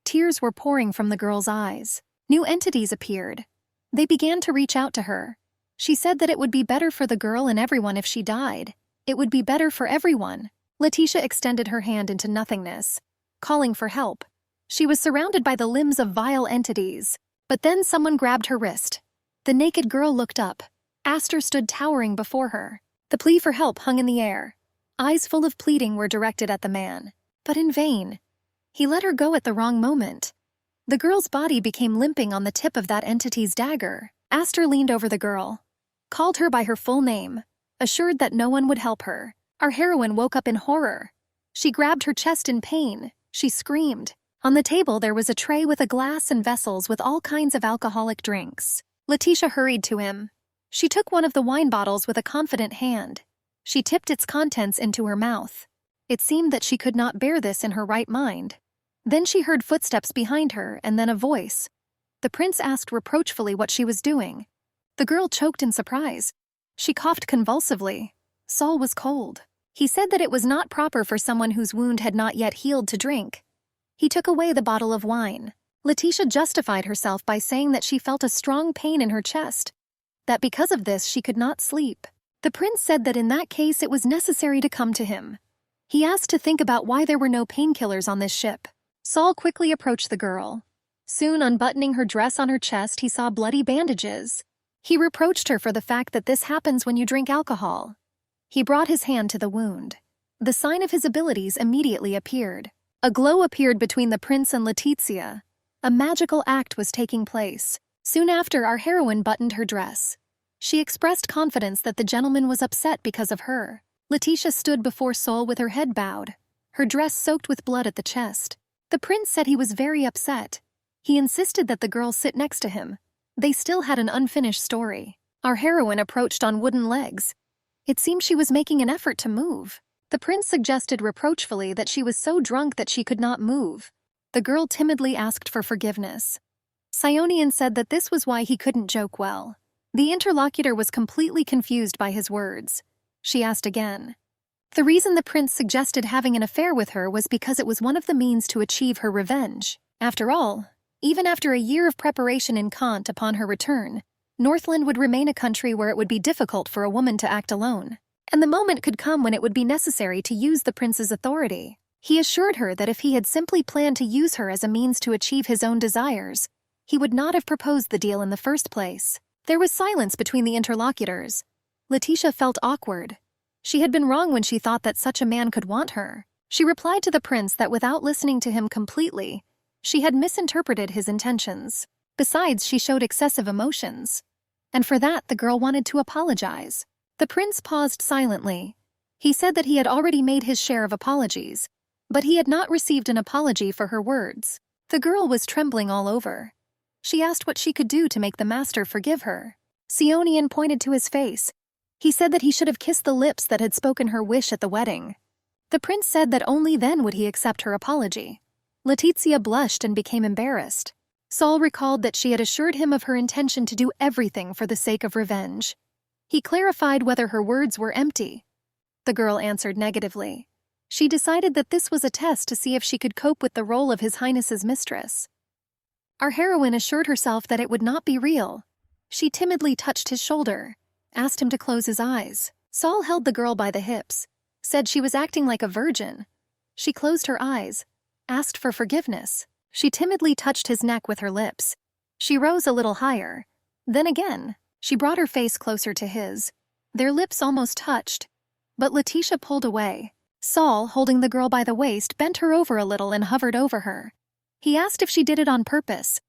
A: Tears were pouring from the girl's eyes. New entities appeared. They began to reach out to her. She said that it would be better for the girl and everyone if she died. It would be better for everyone. Letitia extended her hand into nothingness, calling for help. She was surrounded by the limbs of vile entities. But then someone grabbed her wrist. The naked girl looked up. Astor stood towering before her. The plea for help hung in the air. Eyes full of pleading were directed at the man. But in vain. He let her go at the wrong moment. The girl's body became limping on the tip of that entity's dagger. Astor leaned over the girl, called her by her full name, assured that no one would help her. Our heroine woke up in horror. She grabbed her chest in pain. She screamed. On the table there was a tray with a glass and vessels with all kinds of alcoholic drinks. Letitia hurried to him. She took one of the wine bottles with a confident hand. She tipped its contents into her mouth. It seemed that she could not bear this in her right mind. Then she heard footsteps behind her and then a voice. The prince asked reproachfully what she was doing. The girl choked in surprise. She coughed convulsively. Sol was cold. He said that it was not proper for someone whose wound had not yet healed to drink. He took away the bottle of wine. Letitia justified herself by saying that she felt a strong pain in her chest, that because of this she could not sleep. The prince said that in that case it was necessary to come to him. He asked to think about why there were no painkillers on this ship. Sol quickly approached the girl. Soon, unbuttoning her dress on her chest, he saw bloody bandages. He reproached her for the fact that this happens when you drink alcohol. He brought his hand to the wound. The sign of his abilities immediately appeared. A glow appeared between the prince and Letitia. A magical act was taking place. Soon after, our heroine buttoned her dress. She expressed confidence that the gentleman was upset because of her. Letitia stood before Sol with her head bowed, her dress soaked with blood at the chest. The prince said he was very upset. He insisted that the girl sit next to him. They still had an unfinished story. Our heroine approached on wooden legs. It seemed she was making an effort to move. The prince suggested reproachfully that she was so drunk that she could not move. The girl timidly asked for forgiveness. Zionian said that this was why he couldn't joke well. The interlocutor was completely confused by his words. She asked again. The reason the prince suggested having an affair with her was because it was one of the means to achieve her revenge. After all, even after a year of preparation in Kant upon her return, Northland would remain a country where it would be difficult for a woman to act alone, and the moment could come when it would be necessary to use the prince's authority. He assured her that if he had simply planned to use her as a means to achieve his own desires, he would not have proposed the deal in the first place. There was silence between the interlocutors. Letitia felt awkward. She had been wrong when she thought that such a man could want her. She replied to the prince that without listening to him completely, she had misinterpreted his intentions. Besides, she showed excessive emotions. And for that, the girl wanted to apologize. The prince paused silently. He said that he had already made his share of apologies, but he had not received an apology for her words. The girl was trembling all over. She asked what she could do to make the master forgive her. Seonian pointed to his face. He said that he should have kissed the lips that had spoken her wish at the wedding. The prince said that only then would he accept her apology. Letizia blushed and became embarrassed. Saul recalled that she had assured him of her intention to do everything for the sake of revenge. He clarified whether her words were empty. The girl answered negatively. She decided that this was a test to see if she could cope with the role of His Highness's mistress. Our heroine assured herself that it would not be real. She timidly touched his shoulder, asked him to close his eyes. Saul held the girl by the hips, said she was acting like a virgin. She closed her eyes, asked for forgiveness. She timidly touched his neck with her lips. She rose a little higher. Then again, she brought her face closer to his. Their lips almost touched, but Letitia pulled away. Saul, holding the girl by the waist, bent her over a little and hovered over her. He asked if she did it on purpose.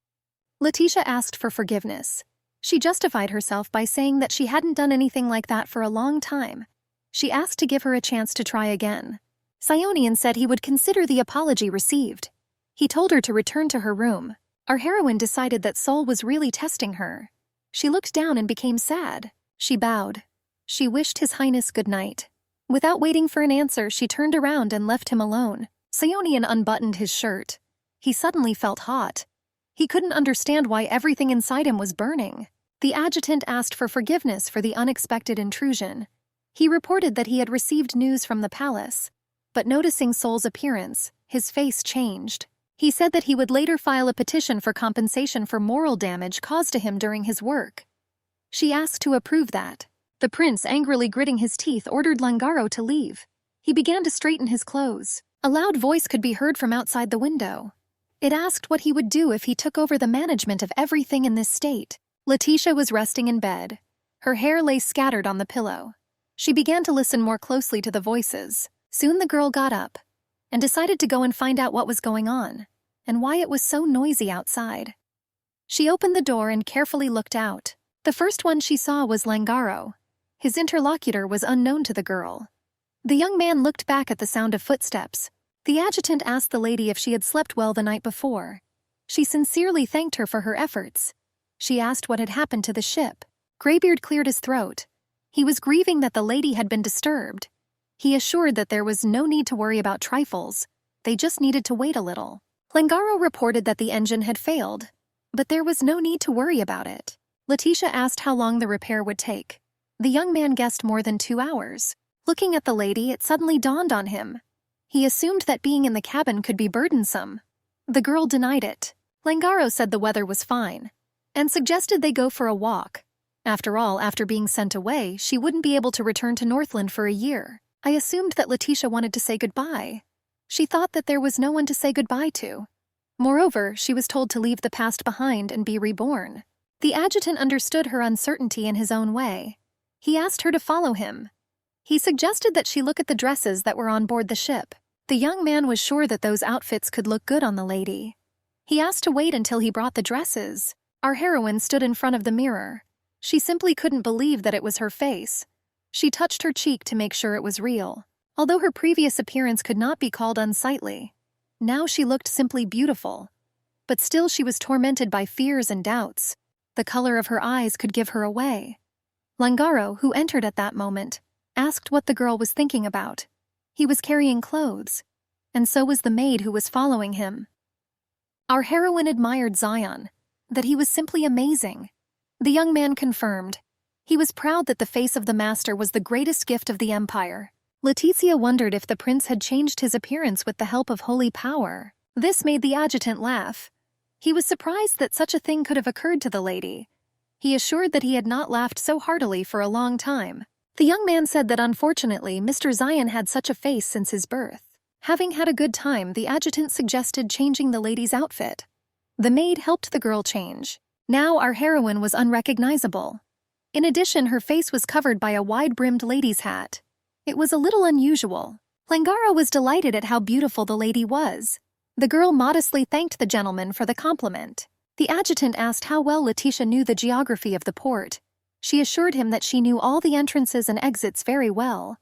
A: Letitia asked for forgiveness. She justified herself by saying that she hadn't done anything like that for a long time. She asked to give her a chance to try again. Sionian said he would consider the apology received. He told her to return to her room. Our heroine decided that Saul was really testing her. She looked down and became sad. She bowed. She wished His Highness good night. Without waiting for an answer, she turned around and left him alone. Sionian unbuttoned his shirt. He suddenly felt hot. He couldn't understand why everything inside him was burning. The adjutant asked for forgiveness for the unexpected intrusion. He reported that he had received news from the palace, but noticing Saul's appearance, his face changed. He said that he would later file a petition for compensation for moral damage caused to him during his work. She asked to approve that. The prince, angrily gritting his teeth, ordered Langaro to leave. He began to straighten his clothes. A loud voice could be heard from outside the window. It asked what he would do if he took over the management of everything in this state. Letitia was resting in bed. Her hair lay scattered on the pillow. She began to listen more closely to the voices. Soon the girl got up and decided to go and find out what was going on and why it was so noisy outside. She opened the door and carefully looked out. The first one she saw was Langaro. His interlocutor was unknown to the girl. The young man looked back at the sound of footsteps. The adjutant asked the lady if she had slept well the night before. She sincerely thanked her for her efforts. She asked what had happened to the ship. Graybeard cleared his throat. He was grieving that the lady had been disturbed. He assured that there was no need to worry about trifles. They just needed to wait a little. Langaro reported that the engine had failed, but there was no need to worry about it. Letitia asked how long the repair would take. The young man guessed more than 2 hours. Looking at the lady, it suddenly dawned on him. He assumed that being in the cabin could be burdensome. The girl denied it. Langaro said the weather was fine, and suggested they go for a walk. After all, after being sent away, she wouldn't be able to return to Northland for a year. I assumed that Letitia wanted to say goodbye. She thought that there was no one to say goodbye to. Moreover, she was told to leave the past behind and be reborn. The adjutant understood her uncertainty in his own way. He asked her to follow him. He suggested that she look at the dresses that were on board the ship. The young man was sure that those outfits could look good on the lady. He asked to wait until he brought the dresses. Our heroine stood in front of the mirror. She simply couldn't believe that it was her face. She touched her cheek to make sure it was real. Although her previous appearance could not be called unsightly, now she looked simply beautiful. But still she was tormented by fears and doubts. The color of her eyes could give her away. Langaro, who entered at that moment, asked what the girl was thinking about. He was carrying clothes, and so was the maid who was following him. Our heroine admired Zion, that he was simply amazing. The young man confirmed. He was proud that the face of the master was the greatest gift of the empire. Letitia wondered if the prince had changed his appearance with the help of holy power. This made the adjutant laugh. He was surprised that such a thing could have occurred to the lady. He assured that he had not laughed so heartily for a long time. The young man said that unfortunately Mr. Zion had such a face since his birth. Having had a good time, the adjutant suggested changing the lady's outfit. The maid helped the girl change. Now our heroine was unrecognizable. In addition, her face was covered by a wide-brimmed lady's hat. It was a little unusual. Langara was delighted at how beautiful the lady was. The girl modestly thanked the gentleman for the compliment. The adjutant asked how well Letitia knew the geography of the port. She assured him that she knew all the entrances and exits very well.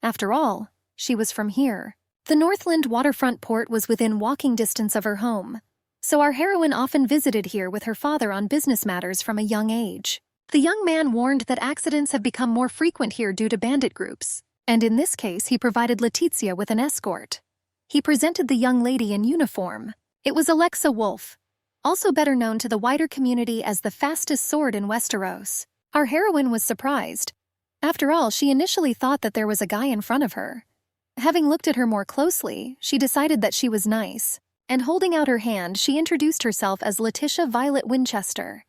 A: After all, she was from here. The Northland waterfront port was within walking distance of her home, so our heroine often visited here with her father on business matters from a young age. The young man warned that accidents have become more frequent here due to bandit groups, and in this case he provided Letitia with an escort. He presented the young lady in uniform. It was Alexa Wolf, also better known to the wider community as the fastest sword in Westeros. Our heroine was surprised. After all, she initially thought that there was a guy in front of her. Having looked at her more closely, she decided that she was nice, and holding out her hand, she introduced herself as Letitia Violet Winchester.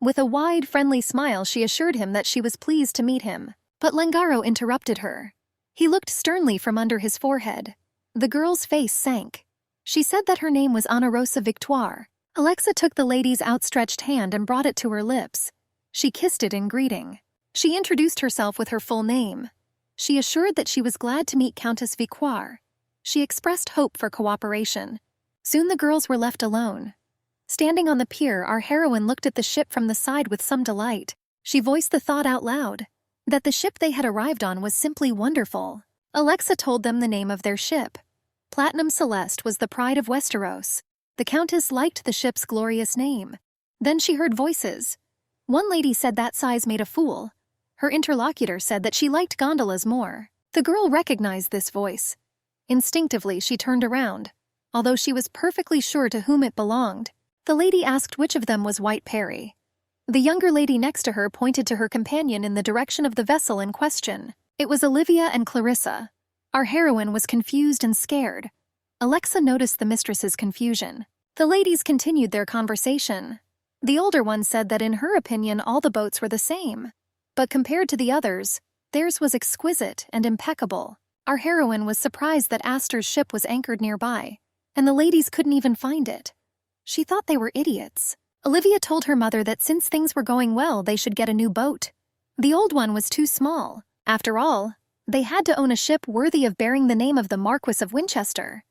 A: With a wide, friendly smile, she assured him that she was pleased to meet him. But Langaro interrupted her. He looked sternly from under his forehead. The girl's face sank. She said that her name was Ana Rosa Victoire. Alexa took the lady's outstretched hand and brought it to her lips. She kissed it in greeting. She introduced herself with her full name. She assured that she was glad to meet Countess Victoire. She expressed hope for cooperation. Soon the girls were left alone. Standing on the pier, our heroine looked at the ship from the side with some delight. She voiced the thought out loud, that the ship they had arrived on was simply wonderful. Alexa told them the name of their ship. Platinum Celeste was the pride of Westeros. The Countess liked the ship's glorious name. Then she heard voices. One lady said that size made a fool. Her interlocutor said that she liked gondolas more. The girl recognized this voice. Instinctively, she turned around, although she was perfectly sure to whom it belonged. The lady asked which of them was White Perry. The younger lady next to her pointed to her companion in the direction of the vessel in question. It was Olivia and Clarissa. Our heroine was confused and scared. Alexa noticed the mistress's confusion. The ladies continued their conversation. The older one said that in her opinion all the boats were the same. But compared to the others, theirs was exquisite and impeccable. Our heroine was surprised that Astor's ship was anchored nearby, and the ladies couldn't even find it. She thought they were idiots. Olivia told her mother that since things were going well, they should get a new boat. The old one was too small. After all, they had to own a ship worthy of bearing the name of the Marquis of Winchester.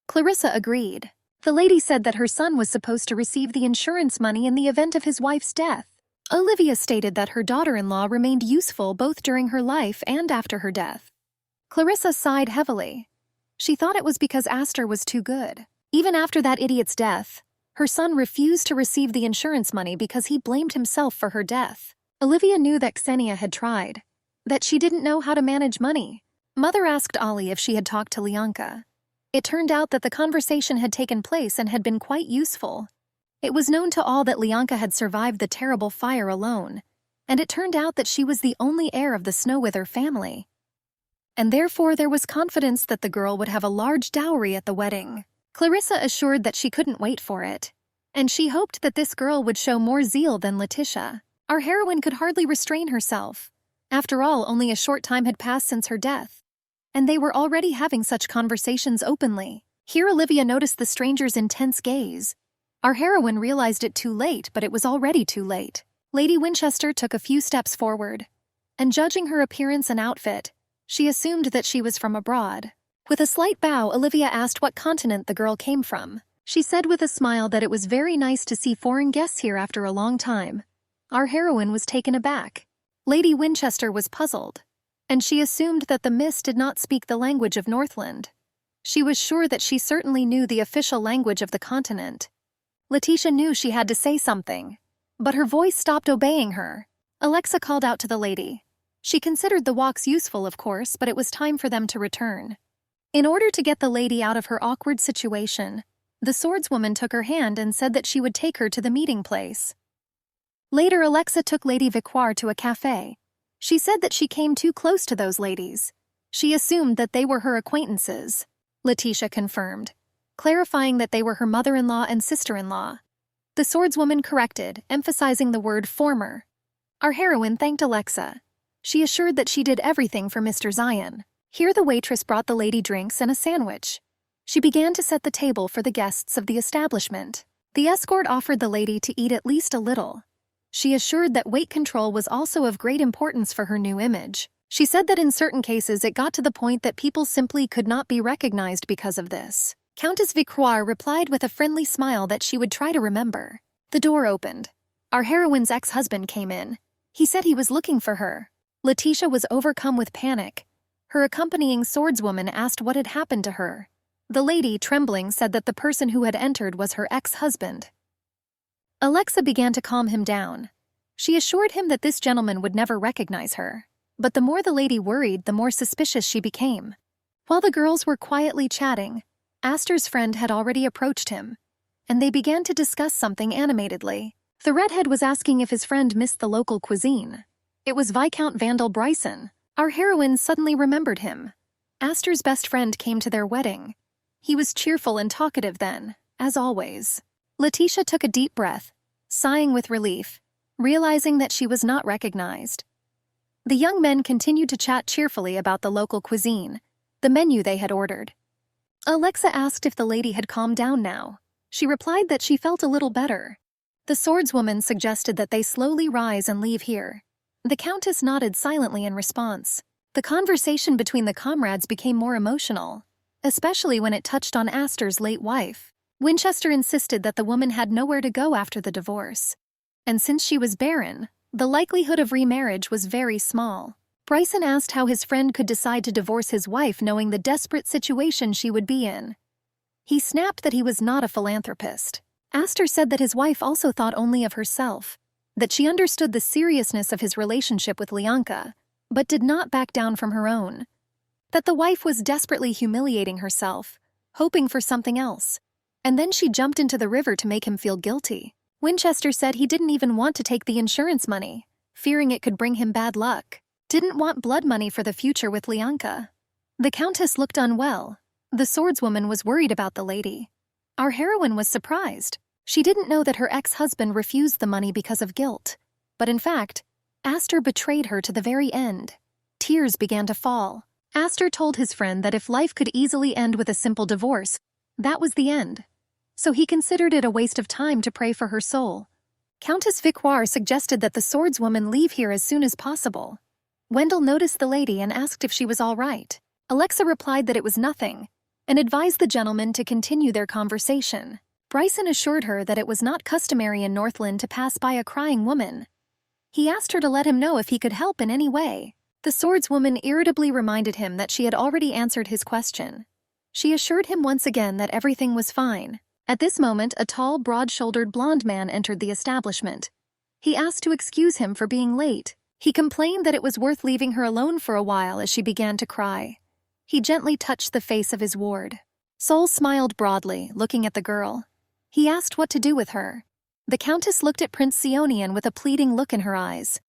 A: Clarissa agreed. The lady said that her son was supposed to receive the insurance money in the event of his wife's death. Olivia stated that her daughter-in-law remained useful both during her life and after her death. Clarissa sighed heavily. She thought it was because Astor was too good. Even after that idiot's death, her son refused to receive the insurance money because he blamed himself for her death. Olivia knew that Xenia had tried, that she didn't know how to manage money. Mother asked Ollie if she had talked to Lianka. It turned out that the conversation had taken place and had been quite useful. It was known to all that Lianka had survived the terrible fire alone, and it turned out that she was the only heir of the Snowwither family. And therefore there was confidence that the girl would have a large dowry at the wedding. Clarissa assured that she couldn't wait for it, and she hoped that this girl would show more zeal than Letitia. Our heroine could hardly restrain herself. After all, only a short time had passed since her death, and they were already having such conversations openly. Here Olivia noticed the stranger's intense gaze. Our heroine realized it too late, but it was already too late. Lady Winchester took a few steps forward, and judging her appearance and outfit, she assumed that she was from abroad. With a slight bow, Olivia asked what continent the girl came from. She said with a smile that it was very nice to see foreign guests here after a long time. Our heroine was taken aback. Lady Winchester was puzzled, and she assumed that the Miss did not speak the language of Northland. She was sure that she certainly knew the official language of the continent. Letitia knew she had to say something, but her voice stopped obeying her. Alexa called out to the lady. She considered the walks useful, of course, but it was time for them to return. In order to get the lady out of her awkward situation, the swordswoman took her hand and said that she would take her to the meeting place. Later, Alexa took Lady Victoire to a cafe. She said that she came too close to those ladies. She assumed that they were her acquaintances. Letitia confirmed, clarifying that they were her mother-in-law and sister-in-law. The swordswoman corrected, emphasizing the word former. Our heroine thanked Alexa. She assured that she did everything for Mr. Zion. Here the waitress brought the lady drinks and a sandwich. She began to set the table for the guests of the establishment. The escort offered the lady to eat at least a little. She assured that weight control was also of great importance for her new image. She said that in certain cases it got to the point that people simply could not be recognized because of this. Countess Victoire replied with a friendly smile that she would try to remember. The door opened. Our heroine's ex-husband came in. He said he was looking for her. Letitia was overcome with panic. Her accompanying swordswoman asked what had happened to her. The lady, trembling, said that the person who had entered was her ex-husband. Alexa began to calm him down. She assured him that this gentleman would never recognize her. But the more the lady worried, the more suspicious she became. While the girls were quietly chatting, Astor's friend had already approached him, and they began to discuss something animatedly. The redhead was asking if his friend missed the local cuisine. It was Viscount Vandal Bryson. Our heroine suddenly remembered him. Astor's best friend came to their wedding. He was cheerful and talkative then, as always. Letitia took a deep breath, sighing with relief, realizing that she was not recognized. The young men continued to chat cheerfully about the local cuisine, the menu they had ordered. Alexa asked if the lady had calmed down now. She replied that she felt a little better. The swordswoman suggested that they slowly rise and leave here. The Countess nodded silently in response. The conversation between the comrades became more emotional, especially when it touched on Astor's late wife. Winchester insisted that the woman had nowhere to go after the divorce, and since she was barren, the likelihood of remarriage was very small. Bryson asked how his friend could decide to divorce his wife knowing the desperate situation she would be in. He snapped that he was not a philanthropist. Astor said that his wife also thought only of herself, that she understood the seriousness of his relationship with Lianka, but did not back down from her own. That the wife was desperately humiliating herself, hoping for something else, and then she jumped into the river to make him feel guilty. Winchester said he didn't even want to take the insurance money, fearing it could bring him bad luck. Didn't want blood money for the future with Lianka. The Countess looked unwell. The swordswoman was worried about the lady. Our heroine was surprised. She didn't know that her ex-husband refused the money because of guilt. But in fact, Astor betrayed her to the very end. Tears began to fall. Astor told his friend that if life could easily end with a simple divorce, that was the end. So he considered it a waste of time to pray for her soul. Countess Victoire suggested that the swordswoman leave here as soon as possible. Wendell noticed the lady and asked if she was all right. Alexa replied that it was nothing, and advised the gentlemen to continue their conversation. Bryson assured her that it was not customary in Northland to pass by a crying woman. He asked her to let him know if he could help in any way. The swordswoman irritably reminded him that she had already answered his question. She assured him once again that everything was fine. At this moment, a tall, broad-shouldered blond man entered the establishment. He asked to excuse him for being late. He complained that it was worth leaving her alone for a while as she began to cry. He gently touched the face of his ward. Sol smiled broadly, looking at the girl. He asked what to do with her. The Countess looked at Prince Seonian with a pleading look in her eyes.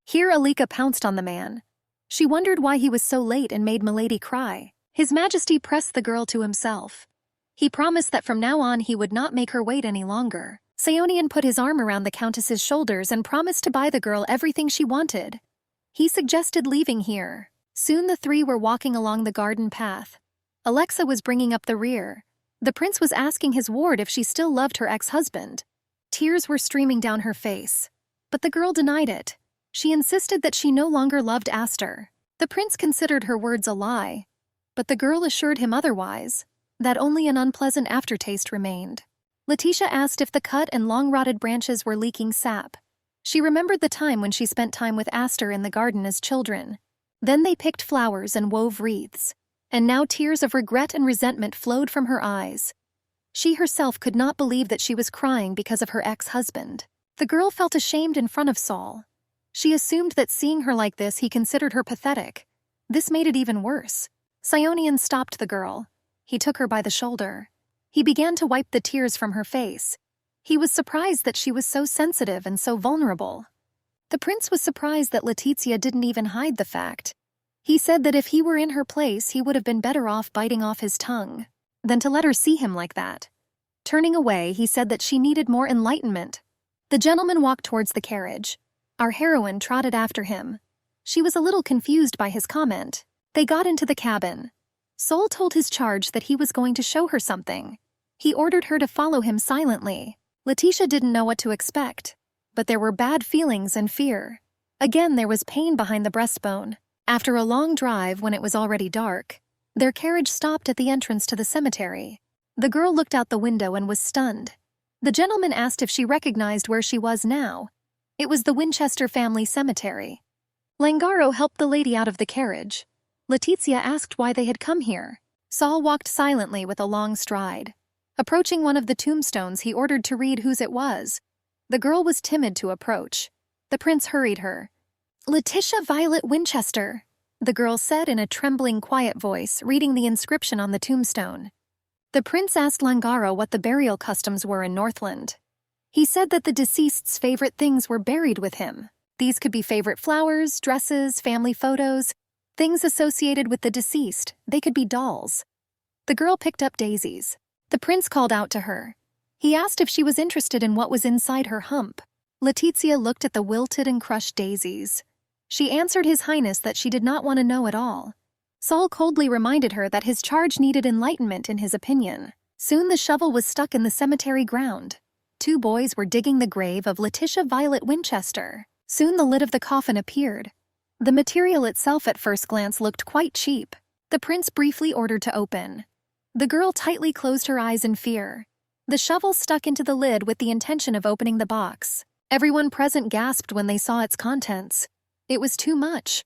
A: Here Alika pounced on the man. She wondered why he was so late and made Milady cry. His Majesty pressed the girl to himself. He promised that from now on he would not make her wait any longer. Seonian put his arm around the Countess's shoulders and promised to buy the girl everything she wanted. He suggested leaving here. Soon the three were walking along the garden path. Alexa was bringing up the rear. The prince was asking his ward if she still loved her ex-husband. Tears were streaming down her face. But the girl denied it. She insisted that she no longer loved Astor. The prince considered her words a lie. But the girl assured him otherwise, that only an unpleasant aftertaste remained. Letitia asked if the cut and long-rotted branches were leaking sap. She remembered the time when she spent time with Astor in the garden as children. Then they picked flowers and wove wreaths, and now tears of regret and resentment flowed from her eyes. She herself could not believe that she was crying because of her ex-husband. The girl felt ashamed in front of Saul. She assumed that seeing her like this he considered her pathetic. This made it even worse. Seonian stopped the girl. He took her by the shoulder. He began to wipe the tears from her face. He was surprised that she was so sensitive and so vulnerable. The prince was surprised that Letizia didn't even hide the fact. He said that if he were in her place, he would have been better off biting off his tongue than to let her see him like that. Turning away, he said that she needed more enlightenment. The gentleman walked towards the carriage. Our heroine trotted after him. She was a little confused by his comment. They got into the cabin. Sol told his charge that he was going to show her something. He ordered her to follow him silently. Letitia didn't know what to expect, but there were bad feelings and fear. Again, there was pain behind the breastbone. After a long drive when it was already dark, their carriage stopped at the entrance to the cemetery. The girl looked out the window and was stunned. The gentleman asked if she recognized where she was now. It was the Winchester family cemetery. Langaro helped the lady out of the carriage. Letizia asked why they had come here. Saul walked silently with a long stride. Approaching one of the tombstones, he ordered to read whose it was. The girl was timid to approach. The prince hurried her. "Letitia Violet Winchester," the girl said in a trembling, quiet voice, reading the inscription on the tombstone. The prince asked Langaro what the burial customs were in Northland. He said that the deceased's favorite things were buried with him. These could be favorite flowers, dresses, family photos, things associated with the deceased. They could be dolls. The girl picked up daisies. The prince called out to her. He asked if she was interested in what was inside her hump. Letizia looked at the wilted and crushed daisies. She answered His Highness that she did not want to know at all. Saul coldly reminded her that his charge needed enlightenment in his opinion. Soon the shovel was stuck in the cemetery ground. 2 boys were digging the grave of Letitia Violet Winchester. Soon the lid of the coffin appeared. The material itself at first glance looked quite cheap. The prince briefly ordered to open. The girl tightly closed her eyes in fear. The shovel stuck into the lid with the intention of opening the box. Everyone present gasped when they saw its contents. It was too much.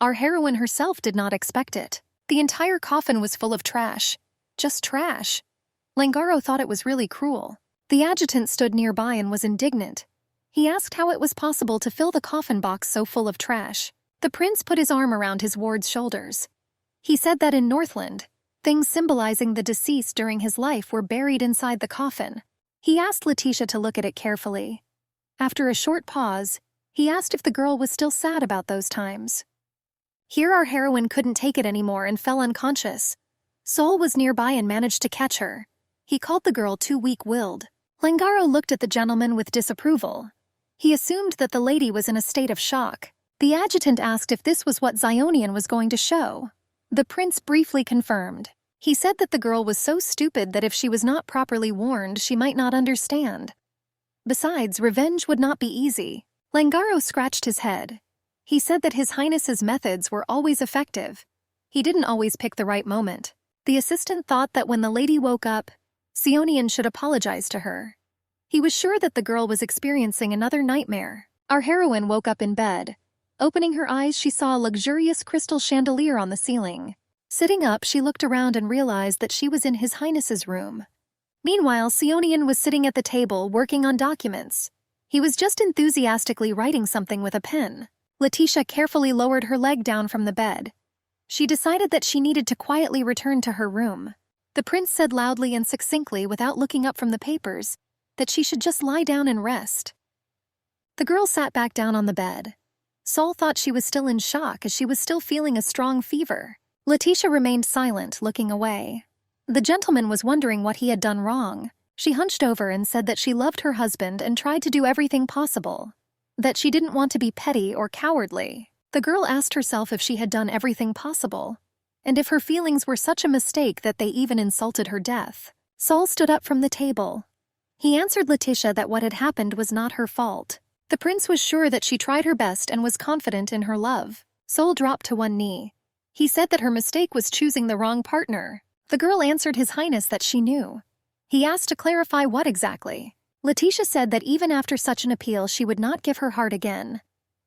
A: Our heroine herself did not expect it. The entire coffin was full of trash. Just trash. Langaro thought it was really cruel. The adjutant stood nearby and was indignant. He asked how it was possible to fill the coffin box so full of trash. The prince put his arm around his ward's shoulders. He said that in Northland, things symbolizing the deceased during his life were buried inside the coffin. He asked Letitia to look at it carefully. After a short pause, he asked if the girl was still sad about those times. Here our heroine couldn't take it anymore and fell unconscious. Saul was nearby and managed to catch her. He called the girl too weak-willed. Langaro looked at the gentleman with disapproval. He assumed that the lady was in a state of shock. The adjutant asked if this was what Zionian was going to show. The prince briefly confirmed. He said that the girl was so stupid that if she was not properly warned, she might not understand. Besides, revenge would not be easy. Langaro scratched his head. He said that His Highness's methods were always effective. He didn't always pick the right moment. The assistant thought that when the lady woke up, Zionian should apologize to her. He was sure that the girl was experiencing another nightmare. Our heroine woke up in bed. Opening her eyes, she saw a luxurious crystal chandelier on the ceiling. Sitting up, she looked around and realized that she was in His Highness's room. Meanwhile, Zionian was sitting at the table, working on documents. He was just enthusiastically writing something with a pen. Letitia carefully lowered her leg down from the bed. She decided that she needed to quietly return to her room. The prince said loudly and succinctly, without looking up from the papers, that she should just lie down and rest. The girl sat back down on the bed. Saul thought she was still in shock as she was still feeling a strong fever. Letitia remained silent, looking away. The gentleman was wondering what he had done wrong. She hunched over and said that she loved her husband and tried to do everything possible. That she didn't want to be petty or cowardly. The girl asked herself if she had done everything possible, and if her feelings were such a mistake that they even insulted her death. Saul stood up from the table. He answered Letitia that what had happened was not her fault. The prince was sure that she tried her best and was confident in her love. Saul dropped to one knee. He said that her mistake was choosing the wrong partner. The girl answered His Highness that she knew. He asked to clarify what exactly. Letitia said that even after such an appeal, she would not give her heart again.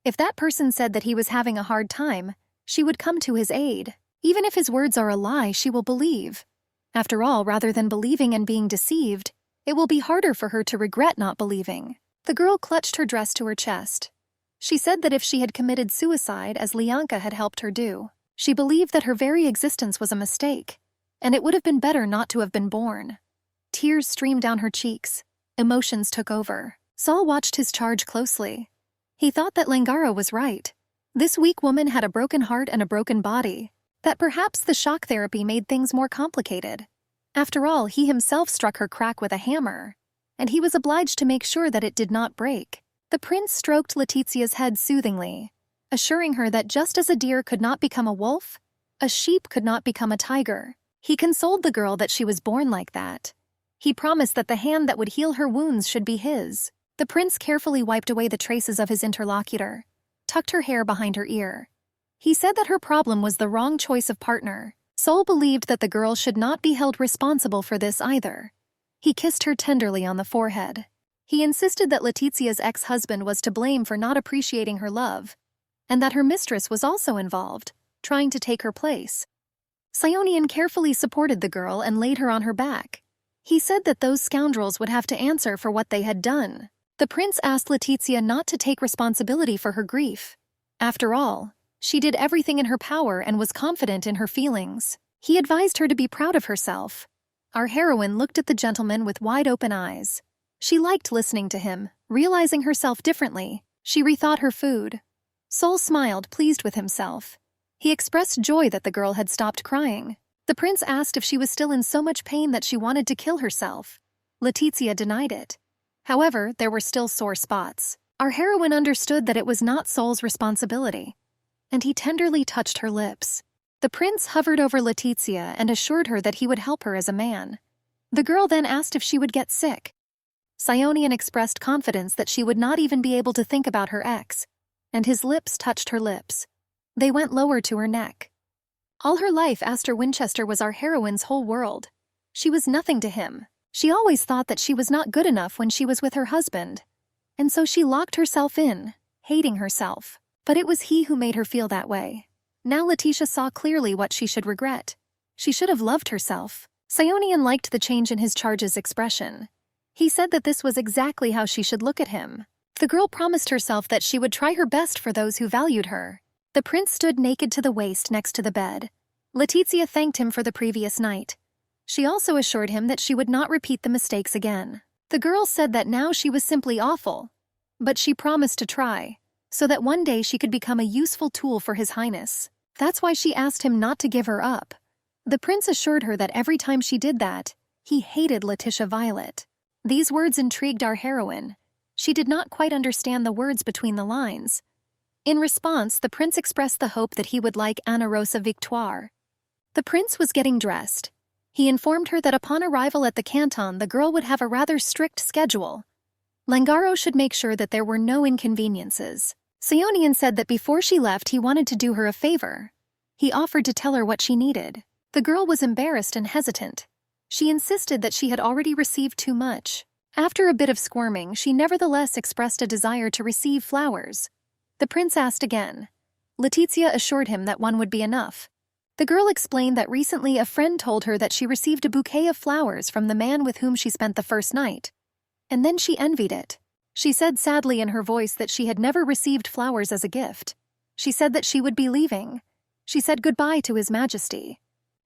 A: If that person said that he was having a hard time, she would come to his aid. Even if his words are a lie, she will believe. After all, rather than believing and being deceived, it will be harder for her to regret not believing. The girl clutched her dress to her chest. She said that if she had committed suicide, as Lianka had helped her do, she believed that her very existence was a mistake, and it would have been better not to have been born. Tears streamed down her cheeks. Emotions took over. Saul watched his charge closely. He thought that Langaro was right. This weak woman had a broken heart and a broken body. That perhaps the shock therapy made things more complicated. After all, he himself struck her crack with a hammer, and he was obliged to make sure that it did not break. The prince stroked Letizia's head soothingly, assuring her that just as a deer could not become a wolf, a sheep could not become a tiger. He consoled the girl that she was born like that. He promised that the hand that would heal her wounds should be his. The prince carefully wiped away the traces of his interlocutor, tucked her hair behind her ear. He said that her problem was the wrong choice of partner. Sol believed that the girl should not be held responsible for this either. He kissed her tenderly on the forehead. He insisted that Letizia's ex-husband was to blame for not appreciating her love, and that her mistress was also involved, trying to take her place. Sionian carefully supported the girl and laid her on her back. He said that those scoundrels would have to answer for what they had done. The prince asked Letizia not to take responsibility for her grief. After all, she did everything in her power and was confident in her feelings. He advised her to be proud of herself. Our heroine looked at the gentleman with wide-open eyes. She liked listening to him, realizing herself differently. She rethought her food. Sol smiled, pleased with himself. He expressed joy that the girl had stopped crying. The prince asked if she was still in so much pain that she wanted to kill herself. Letizia denied it. However, there were still sore spots. Our heroine understood that it was not Sol's responsibility, and he tenderly touched her lips. The prince hovered over Letizia and assured her that he would help her as a man. The girl then asked if she would get sick. Sionian expressed confidence that she would not even be able to think about her ex, and his lips touched her lips. They went lower to her neck. All her life, Astor Winchester was our heroine's whole world. She was nothing to him. She always thought that she was not good enough when she was with her husband, and so she locked herself in, hating herself. But it was he who made her feel that way. Now Letitia saw clearly what she should regret. She should have loved herself. Sionian liked the change in his charge's expression. He said that this was exactly how she should look at him. The girl promised herself that she would try her best for those who valued her. The prince stood naked to the waist next to the bed. Letizia thanked him for the previous night. She also assured him that she would not repeat the mistakes again. The girl said that now she was simply awful, but she promised to try, so that one day she could become a useful tool for His Highness. That's why she asked him not to give her up. The prince assured her that every time she did that, he hated Letitia Violet. These words intrigued our heroine. She did not quite understand the words between the lines. In response, the prince expressed the hope that he would like Ana Rosa Victoire. The prince was getting dressed. He informed her that upon arrival at the canton, the girl would have a rather strict schedule. Langaro should make sure that there were no inconveniences. Sionian said that before she left, he wanted to do her a favor. He offered to tell her what she needed. The girl was embarrassed and hesitant. She insisted that she had already received too much. After a bit of squirming, she nevertheless expressed a desire to receive flowers. The prince asked again. Letizia assured him that one would be enough. The girl explained that recently a friend told her that she received a bouquet of flowers from the man with whom she spent the first night, and then she envied it. She said sadly in her voice that she had never received flowers as a gift. She said that she would be leaving. She said goodbye to His Majesty.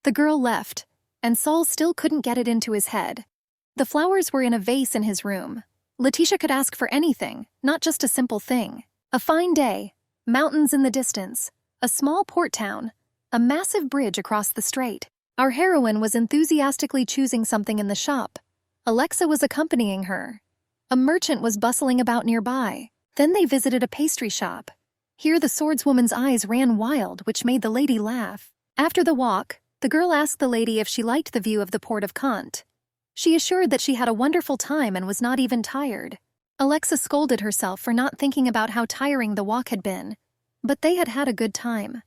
A: The girl left, and Sol still couldn't get it into his head. The flowers were in a vase in his room. Letitia could ask for anything, not just a simple thing. A fine day, mountains in the distance, a small port town, a massive bridge across the strait. Our heroine was enthusiastically choosing something in the shop. Alexa was accompanying her. A merchant was bustling about nearby. Then they visited a pastry shop. Here the swordswoman's eyes ran wild, which made the lady laugh. After the walk, the girl asked the lady if she liked the view of the port of Kant. She assured that she had a wonderful time and was not even tired. Alexa scolded herself for not thinking about how tiring the walk had been, but they had had a good time.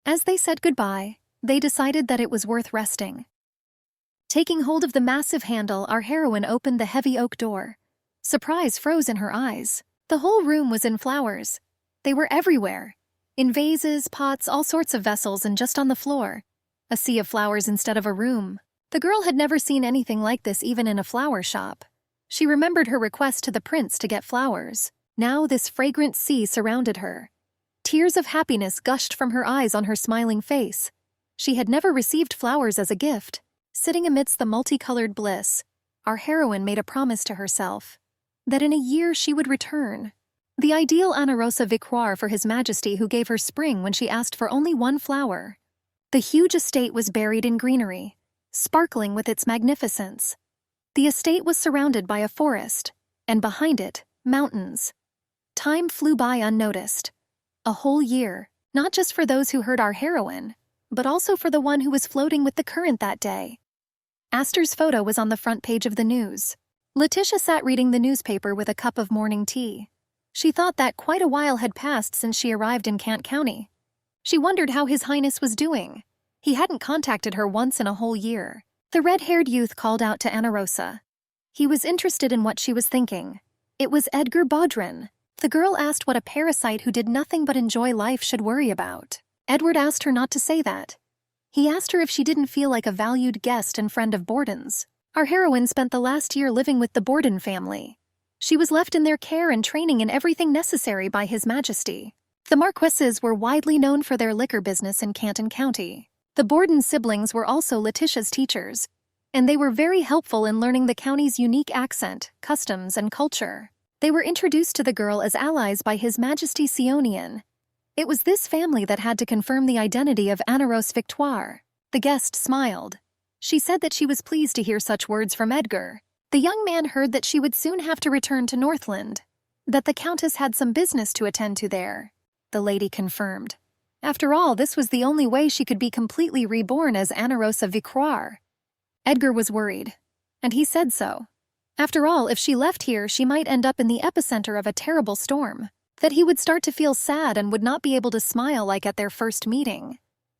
A: As they said goodbye, they decided that it was worth resting. Taking hold of the massive handle, our heroine opened the heavy oak door. Surprise froze in her eyes. The whole room was in flowers. They were everywhere. In vases, pots, all sorts of vessels, and just on the floor. A sea of flowers instead of a room. The girl had never seen anything like this even in a flower shop. She remembered her request to the prince to get flowers. Now this fragrant sea surrounded her. Tears of happiness gushed from her eyes on her smiling face. She had never received flowers as a gift. Sitting amidst the multicolored bliss, our heroine made a promise to herself that in a year she would return. The ideal Ana Rosa Victoire for His Majesty, who gave her spring when she asked for only one flower. The huge estate was buried in greenery, sparkling with its magnificence. The estate was surrounded by a forest, and behind it, mountains. Time flew by unnoticed. A whole year, not just for those who heard our heroine, but also for the one who was floating with the current that day. Astor's photo was on the front page of the news. Letitia sat reading the newspaper with a cup of morning tea. She thought that quite a while had passed since she arrived in Kent County. She wondered how His Highness was doing. He hadn't contacted her once in a whole year. The red-haired youth called out to Ana Rosa. He was interested in what she was thinking. It was Edgar Baudrin. The girl asked what a parasite who did nothing but enjoy life should worry about. Edward asked her not to say that. He asked her if she didn't feel like a valued guest and friend of Borden's. Our heroine spent the last year living with the Borden family. She was left in their care and training in everything necessary by His Majesty. The Marquesses were widely known for their liquor business in Canton County. The Borden siblings were also Letitia's teachers, and they were very helpful in learning the county's unique accent, customs, and culture. They were introduced to the girl as allies by His Majesty Sionian. It was this family that had to confirm the identity of Ana Rose Victoire. The guest smiled. She said that she was pleased to hear such words from Edgar. The young man heard that she would soon have to return to Northland, that the Countess had some business to attend to there. The lady confirmed. After all, this was the only way she could be completely reborn as Ana Rosa Victoire. Edgar was worried, and he said so. After all, if she left here, she might end up in the epicenter of a terrible storm, that he would start to feel sad and would not be able to smile like at their first meeting.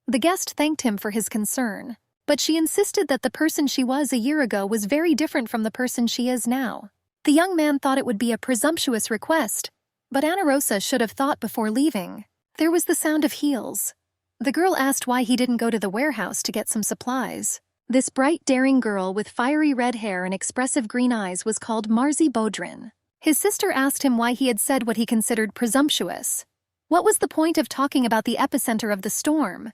A: The guest thanked him for his concern, but she insisted that the person she was a year ago was very different from the person she is now. The young man thought it would be a presumptuous request, but Ana Rosa should have thought before leaving. There was the sound of heels. The girl asked why he didn't go to the warehouse to get some supplies. This bright, daring girl with fiery red hair and expressive green eyes was called Marzi Baudrin. His sister asked him why he had said what he considered presumptuous. What was the point of talking about the epicenter of the storm?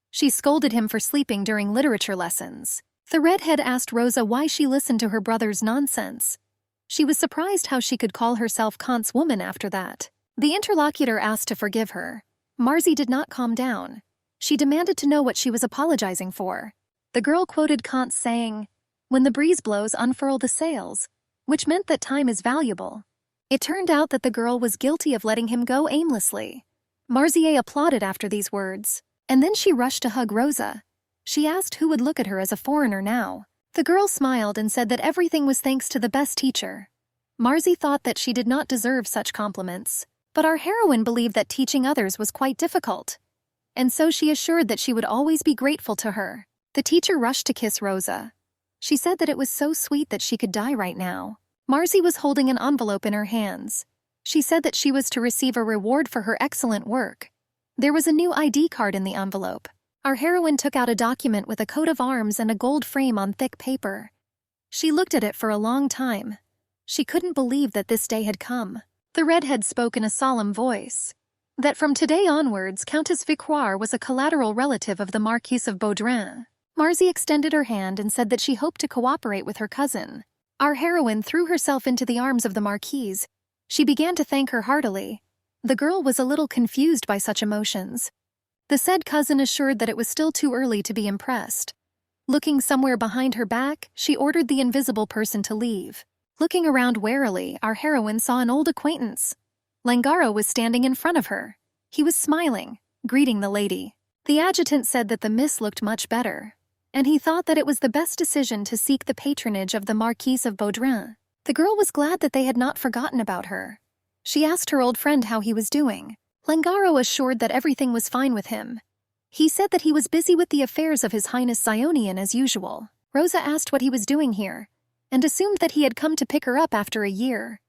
A: She scolded him for sleeping during literature lessons. The redhead asked Rosa why she listened to her brother's nonsense. She was surprised how she could call herself Kant's woman after that. The interlocutor asked to forgive her. Marzi did not calm down. She demanded to know what she was apologizing for. The girl quoted Kant's saying, "When the breeze blows, unfurl the sails," which meant that time is valuable. It turned out that the girl was guilty of letting him go aimlessly. Marzier applauded after these words, and then she rushed to hug Rosa. She asked who would look at her as a foreigner now. The girl smiled and said that everything was thanks to the best teacher. Marzi thought that she did not deserve such compliments, but our heroine believed that teaching others was quite difficult, and so she assured that she would always be grateful to her. The teacher rushed to kiss Rosa. She said that it was so sweet that she could die right now. Marzi was holding an envelope in her hands. She said that she was to receive a reward for her excellent work. There was a new ID card in the envelope. Our heroine took out a document with a coat of arms and a gold frame on thick paper. She looked at it for a long time. She couldn't believe that this day had come. The redhead spoke in a solemn voice. That from today onwards, Countess Victoire was a collateral relative of the Marquise of Baudrin. Marzi extended her hand and said that she hoped to cooperate with her cousin. Our heroine threw herself into the arms of the Marquise. She began to thank her heartily. The girl was a little confused by such emotions. The said cousin assured that it was still too early to be impressed. Looking somewhere behind her back, she ordered the invisible person to leave. Looking around warily, our heroine saw an old acquaintance. Langaro was standing in front of her. He was smiling, greeting the lady. The adjutant said that the miss looked much better, and he thought that it was the best decision to seek the patronage of the Marquise of Baudrin. The girl was glad that they had not forgotten about her. She asked her old friend how he was doing. Langaro assured that everything was fine with him. He said that he was busy with the affairs of His Highness Sionian as usual. Rosa asked what he was doing here, and assumed that he had come to pick her up after a year.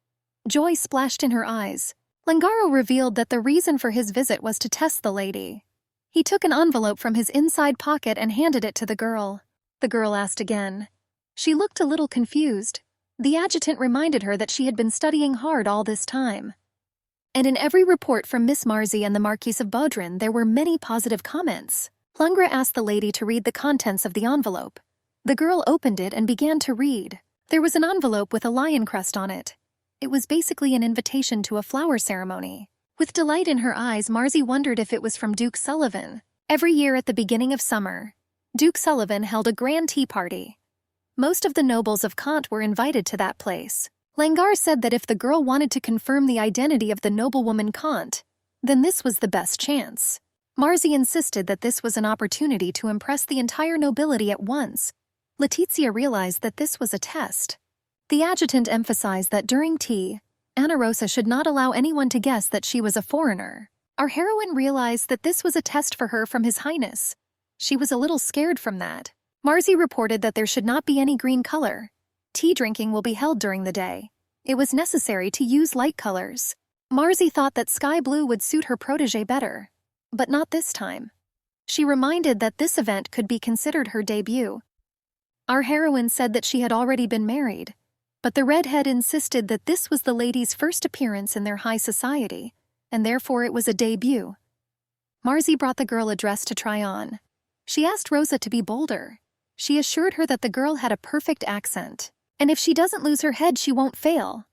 A: Joy splashed in her eyes. Langaro revealed that the reason for his visit was to test the lady. He took an envelope from his inside pocket and handed it to the girl. The girl asked again. She looked a little confused. The adjutant reminded her that she had been studying hard all this time. And in every report from Miss Marzi and the Marquise of Baudrin, there were many positive comments. Langre asked the lady to read the contents of the envelope. The girl opened it and began to read. There was an envelope with a lion crest on it. It was basically an invitation to a flower ceremony. With delight in her eyes, Marzi wondered if it was from Duke Sullivan. Every year at the beginning of summer, Duke Sullivan held a grand tea party. Most of the nobles of Kant were invited to that place. Langar said that if the girl wanted to confirm the identity of the noblewoman Kant, then this was the best chance. Marzi insisted that this was an opportunity to impress the entire nobility at once. Letizia realized that this was a test. The adjutant emphasized that during tea, Ana Rosa should not allow anyone to guess that she was a foreigner. Our heroine realized that this was a test for her from His Highness. She was a little scared from that. Marzi reported that there should not be any green color. Tea drinking will be held during the day. It was necessary to use light colors. Marzi thought that sky blue would suit her protégé better. But not this time. She reminded that this event could be considered her debut. Our heroine said that she had already been married, but the redhead insisted that this was the lady's first appearance in their high society, and therefore it was a debut. Marzi brought the girl a dress to try on. She asked Rosa to be bolder. She assured her that the girl had a perfect accent, and if she doesn't lose her head, she won't fail.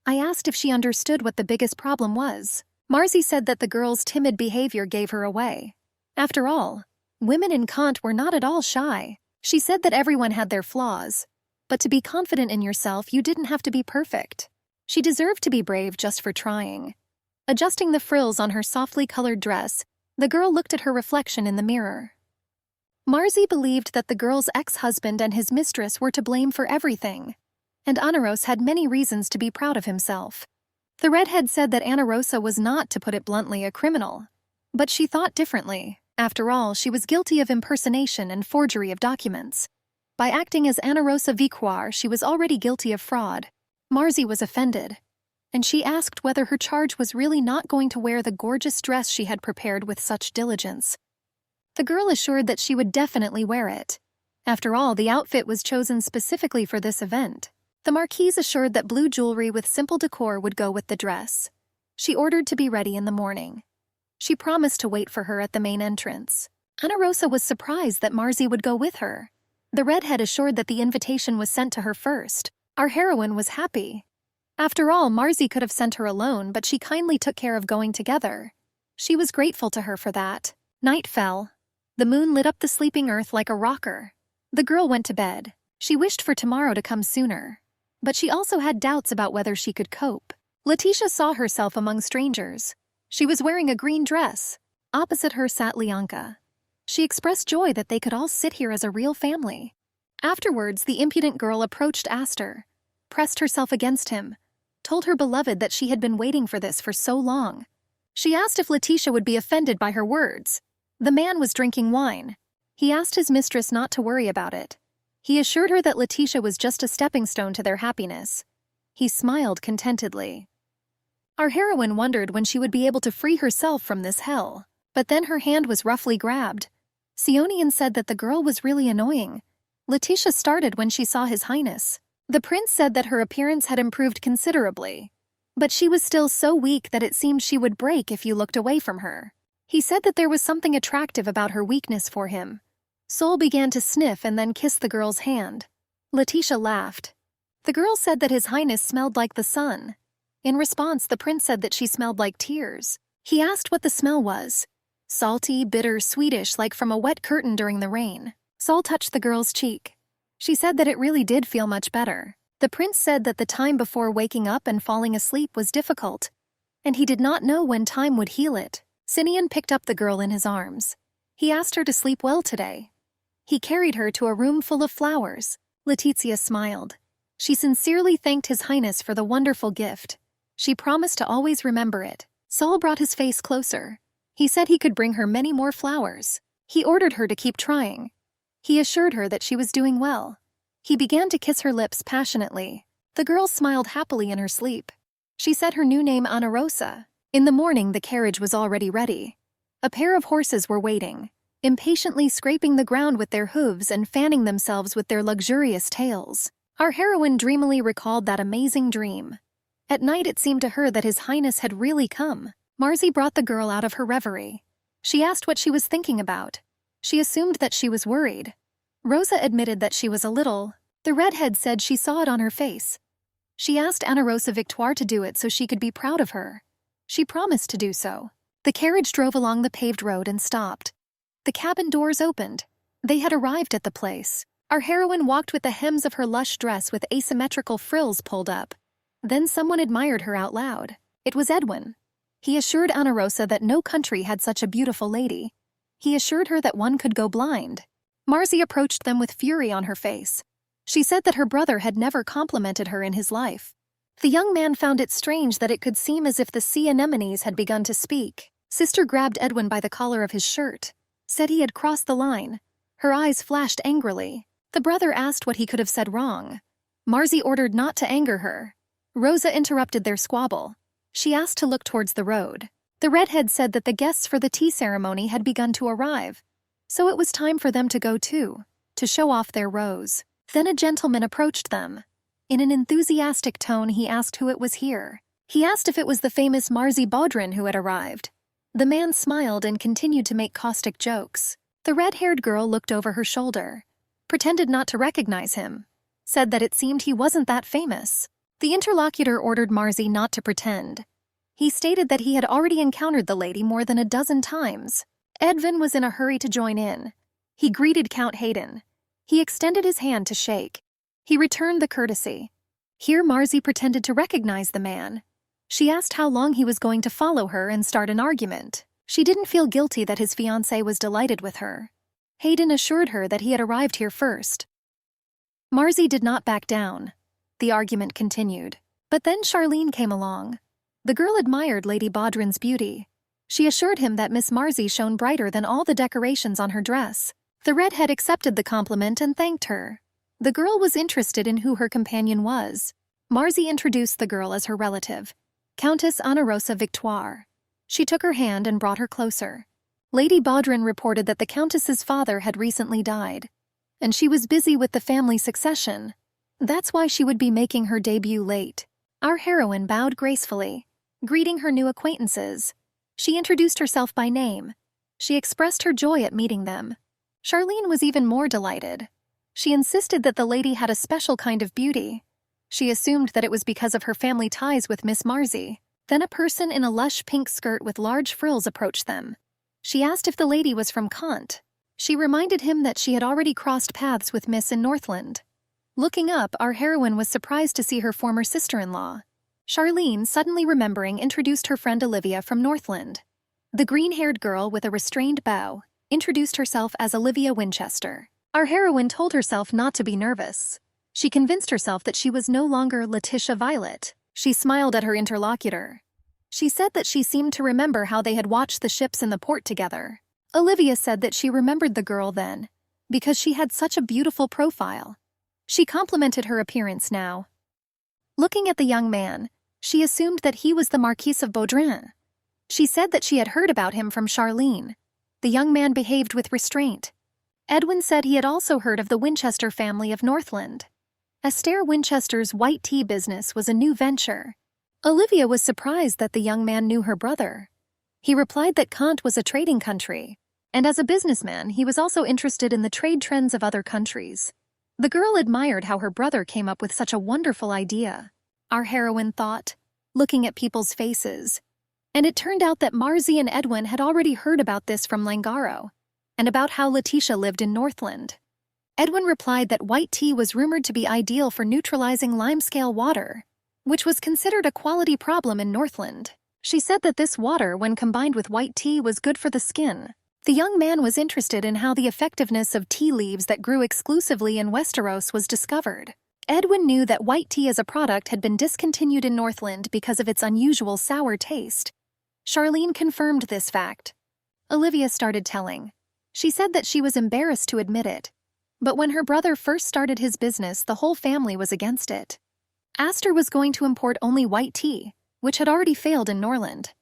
A: I asked if she understood what the biggest problem was. Marzi said that the girl's timid behavior gave her away. After all, women in Kant were not at all shy. She said that everyone had their flaws, but to be confident in yourself, you didn't have to be perfect. She deserved to be brave just for trying. Adjusting the frills on her softly colored dress, the girl looked at her reflection in the mirror. Marzi believed that the girl's ex-husband and his mistress were to blame for everything, and Anaros had many reasons to be proud of himself. The redhead said that Ana Rosa was not, to put it bluntly, a criminal, but she thought differently. After all, she was guilty of impersonation and forgery of documents. By acting as Ana Rosa Victoire, she was already guilty of fraud. Marzi was offended, and she asked whether her charge was really not going to wear the gorgeous dress she had prepared with such diligence. The girl assured that she would definitely wear it. After all, the outfit was chosen specifically for this event. The marquise assured that blue jewelry with simple decor would go with the dress. She ordered to be ready in the morning. She promised to wait for her at the main entrance. Ana Rosa was surprised that Marzi would go with her. The redhead assured that the invitation was sent to her first. Our heroine was happy. After all, Marzi could have sent her alone, but she kindly took care of going together. She was grateful to her for that. Night fell. The moon lit up the sleeping earth like a rocker. The girl went to bed. She wished for tomorrow to come sooner. But she also had doubts about whether she could cope. Letitia saw herself among strangers. She was wearing a green dress. Opposite her sat Lianka. She expressed joy that they could all sit here as a real family. Afterwards, the impudent girl approached Aster, pressed herself against him, told her beloved that she had been waiting for this for so long. She asked if Letitia would be offended by her words. The man was drinking wine. He asked his mistress not to worry about it. He assured her that Letitia was just a stepping stone to their happiness. He smiled contentedly. Our heroine wondered when she would be able to free herself from this hell. But then her hand was roughly grabbed. Sionian said that the girl was really annoying. Letitia started when she saw His Highness. The prince said that her appearance had improved considerably, but she was still so weak that it seemed she would break if you looked away from her. He said that there was something attractive about her weakness for him. Sol began to sniff and then kiss the girl's hand. Letitia laughed. The girl said that His Highness smelled like the sun. In response, the prince said that she smelled like tears. He asked what the smell was. Salty, bitter, sweetish, like from a wet curtain during the rain. Sol touched the girl's cheek. She said that it really did feel much better. The prince said that the time before waking up and falling asleep was difficult, and he did not know when time would heal it. Simeon picked up the girl in his arms. He asked her to sleep well today. He carried her to a room full of flowers. Letizia smiled. She sincerely thanked His Highness for the wonderful gift. She promised to always remember it. Sol brought his face closer. He said he could bring her many more flowers. He ordered her to keep trying. He assured her that she was doing well. He began to kiss her lips passionately. The girl smiled happily in her sleep. She said her new name Ana Rosa. In the morning, the carriage was already ready. A pair of horses were waiting, impatiently scraping the ground with their hooves and fanning themselves with their luxurious tails. Our heroine dreamily recalled that amazing dream. At night, it seemed to her that His Highness had really come. Marzi brought the girl out of her reverie. She asked what she was thinking about. She assumed that she was worried. Rosa admitted that she was a little. The redhead said she saw it on her face. She asked Ana Rosa Victoire to do it so she could be proud of her. She promised to do so. The carriage drove along the paved road and stopped. The cabin doors opened. They had arrived at the place. Our heroine walked with the hems of her lush dress with asymmetrical frills pulled up. Then someone admired her out loud. It was Edwin. He assured Ana Rosa that no country had such a beautiful lady. He assured her that one could go blind. Marzi approached them with fury on her face. She said that her brother had never complimented her in his life. The young man found it strange that it could seem as if the sea anemones had begun to speak. Sister grabbed Edwin by the collar of his shirt, said he had crossed the line. Her eyes flashed angrily. The brother asked what he could have said wrong. Marzi ordered not to anger her. Rosa interrupted their squabble. She asked to look towards the road. The redhead said that the guests for the tea ceremony had begun to arrive, so it was time for them to go too, to show off their rose. Then a gentleman approached them. In an enthusiastic tone, he asked who it was here. He asked if it was the famous Marzi Bodrin who had arrived. The man smiled and continued to make caustic jokes. The red-haired girl looked over her shoulder, pretended not to recognize him, said that it seemed he wasn't that famous. The interlocutor ordered Marzi not to pretend. He stated that he had already encountered the lady more than a dozen times. Edwin was in a hurry to join in. He greeted Count Hayden. He extended his hand to shake. He returned the courtesy. Here Marzi pretended to recognize the man. She asked how long he was going to follow her and start an argument. She didn't feel guilty that his fiancé was delighted with her. Hayden assured her that he had arrived here first. Marzi did not back down. The argument continued. But then Charlene came along. The girl admired Lady Bodrin's beauty. She assured him that Miss Marzi shone brighter than all the decorations on her dress. The redhead accepted the compliment and thanked her. The girl was interested in who her companion was. Marzi introduced the girl as her relative, Countess Ana Rosa Victoire. She took her hand and brought her closer. Lady Bodrin reported that the Countess's father had recently died, and she was busy with the family succession. That's why she would be making her debut late. Our heroine bowed gracefully, greeting her new acquaintances. She introduced herself by name. She expressed her joy at meeting them. Charlene was even more delighted. She insisted that the lady had a special kind of beauty. She assumed that it was because of her family ties with Miss Marzi. Then a person in a lush pink skirt with large frills approached them. She asked if the lady was from Kant. She reminded him that she had already crossed paths with Miss in Northland. Looking up, our heroine was surprised to see her former sister-in-law. Charlene, suddenly remembering, introduced her friend Olivia from Northland. The green-haired girl, with a restrained bow, introduced herself as Olivia Winchester. Our heroine told herself not to be nervous. She convinced herself that she was no longer Letitia Violet. She smiled at her interlocutor. She said that she seemed to remember how they had watched the ships in the port together. Olivia said that she remembered the girl then, because she had such a beautiful profile. She complimented her appearance now. Looking at the young man, she assumed that he was the Marquis of Bodrin. She said that she had heard about him from Charlene. The young man behaved with restraint. Edwin said he had also heard of the Winchester family of Northland. Esther Winchester's white tea business was a new venture. Olivia was surprised that the young man knew her brother. He replied that Kant was a trading country, and as a businessman he was also interested in the trade trends of other countries. The girl admired how her brother came up with such a wonderful idea. Our heroine thought, looking at people's faces. And it turned out that Marzi and Edwin had already heard about this from Langaro, and about how Letitia lived in Northland. Edwin replied that white tea was rumored to be ideal for neutralizing limescale water, which was considered a quality problem in Northland. She said that this water, when combined with white tea, was good for the skin. The young man was interested in how the effectiveness of tea leaves that grew exclusively in Westeros was discovered. Edwin knew that white tea as a product had been discontinued in Northland because of its unusual sour taste. Charlene confirmed this fact. Olivia started telling. She said that she was embarrassed to admit it, but when her brother first started his business, the whole family was against it. Astor was going to import only white tea, which had already failed in Norland.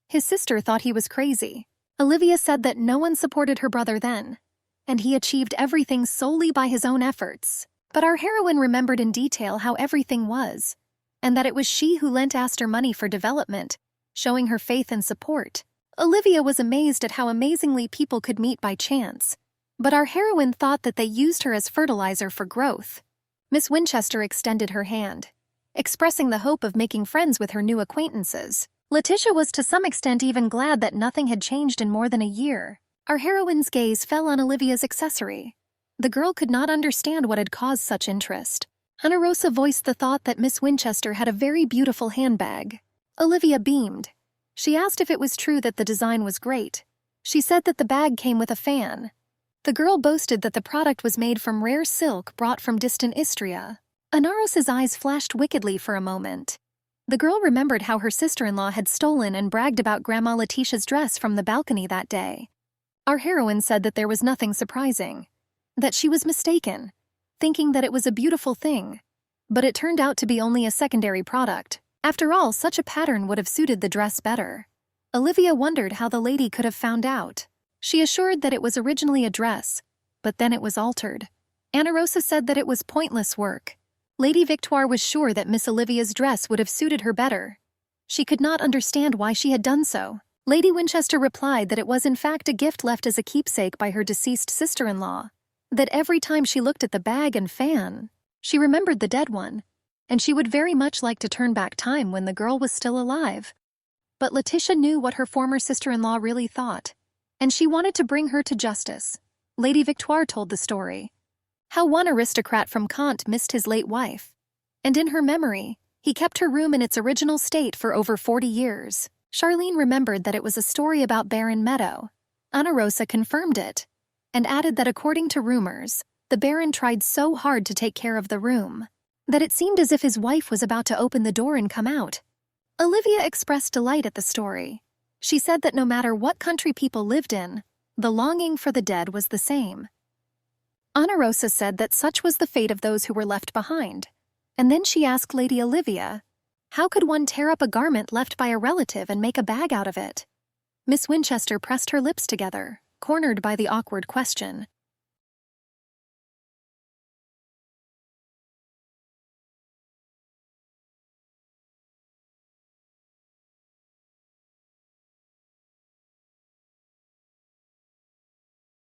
A: His sister thought he was crazy. Olivia said that no one supported her brother then, and he achieved everything solely by his own efforts. But our heroine remembered in detail how everything was, and that it was she who lent Astor money for development, showing her faith and support. Olivia was amazed at how amazingly people could meet by chance, but our heroine thought that they used her as fertilizer for growth. Miss Winchester extended her hand, expressing the hope of making friends with her new acquaintances. Letitia was to some extent even glad that nothing had changed in more than a year. Our heroine's gaze fell on Olivia's accessory. The girl could not understand what had caused such interest. Ana Rosa voiced the thought that Miss Winchester had a very beautiful handbag. Olivia beamed. She asked if it was true that the design was great. She said that the bag came with a fan. The girl boasted that the product was made from rare silk brought from distant Istria. Anaros's eyes flashed wickedly for a moment. The girl remembered how her sister-in-law had stolen and bragged about Grandma Letitia's dress from the balcony that day. Our heroine said that there was nothing surprising, that she was mistaken, thinking that it was a beautiful thing, but it turned out to be only a secondary product. After all, such a pattern would have suited the dress better. Olivia wondered how the lady could have found out. She assured that it was originally a dress, but then it was altered. Anna Rosa said that it was pointless work. Lady Victoire was sure that Miss Olivia's dress would have suited her better. She could not understand why she had done so. Lady Winchester replied that it was in fact a gift left as a keepsake by her deceased sister-in-law, that every time she looked at the bag and fan, she remembered the dead one, and she would very much like to turn back time when the girl was still alive. But Letitia knew what her former sister-in-law really thought, and she wanted to bring her to justice. Lady Victoire told the story. How one aristocrat from Kant missed his late wife, and in her memory, he kept her room in its original state for over 40 years. Charlene remembered that it was a story about Baron Meadow. Anna Rosa confirmed it, and added that according to rumors, the Baron tried so hard to take care of the room that it seemed as if his wife was about to open the door and come out. Olivia expressed delight at the story. She said that no matter what country people lived in, the longing for the dead was the same. Anna Rosa said that such was the fate of those who were left behind, and then she asked Lady Olivia, how could one tear up a garment left by a relative and make a bag out of it? Miss Winchester pressed her lips together, cornered by the awkward question.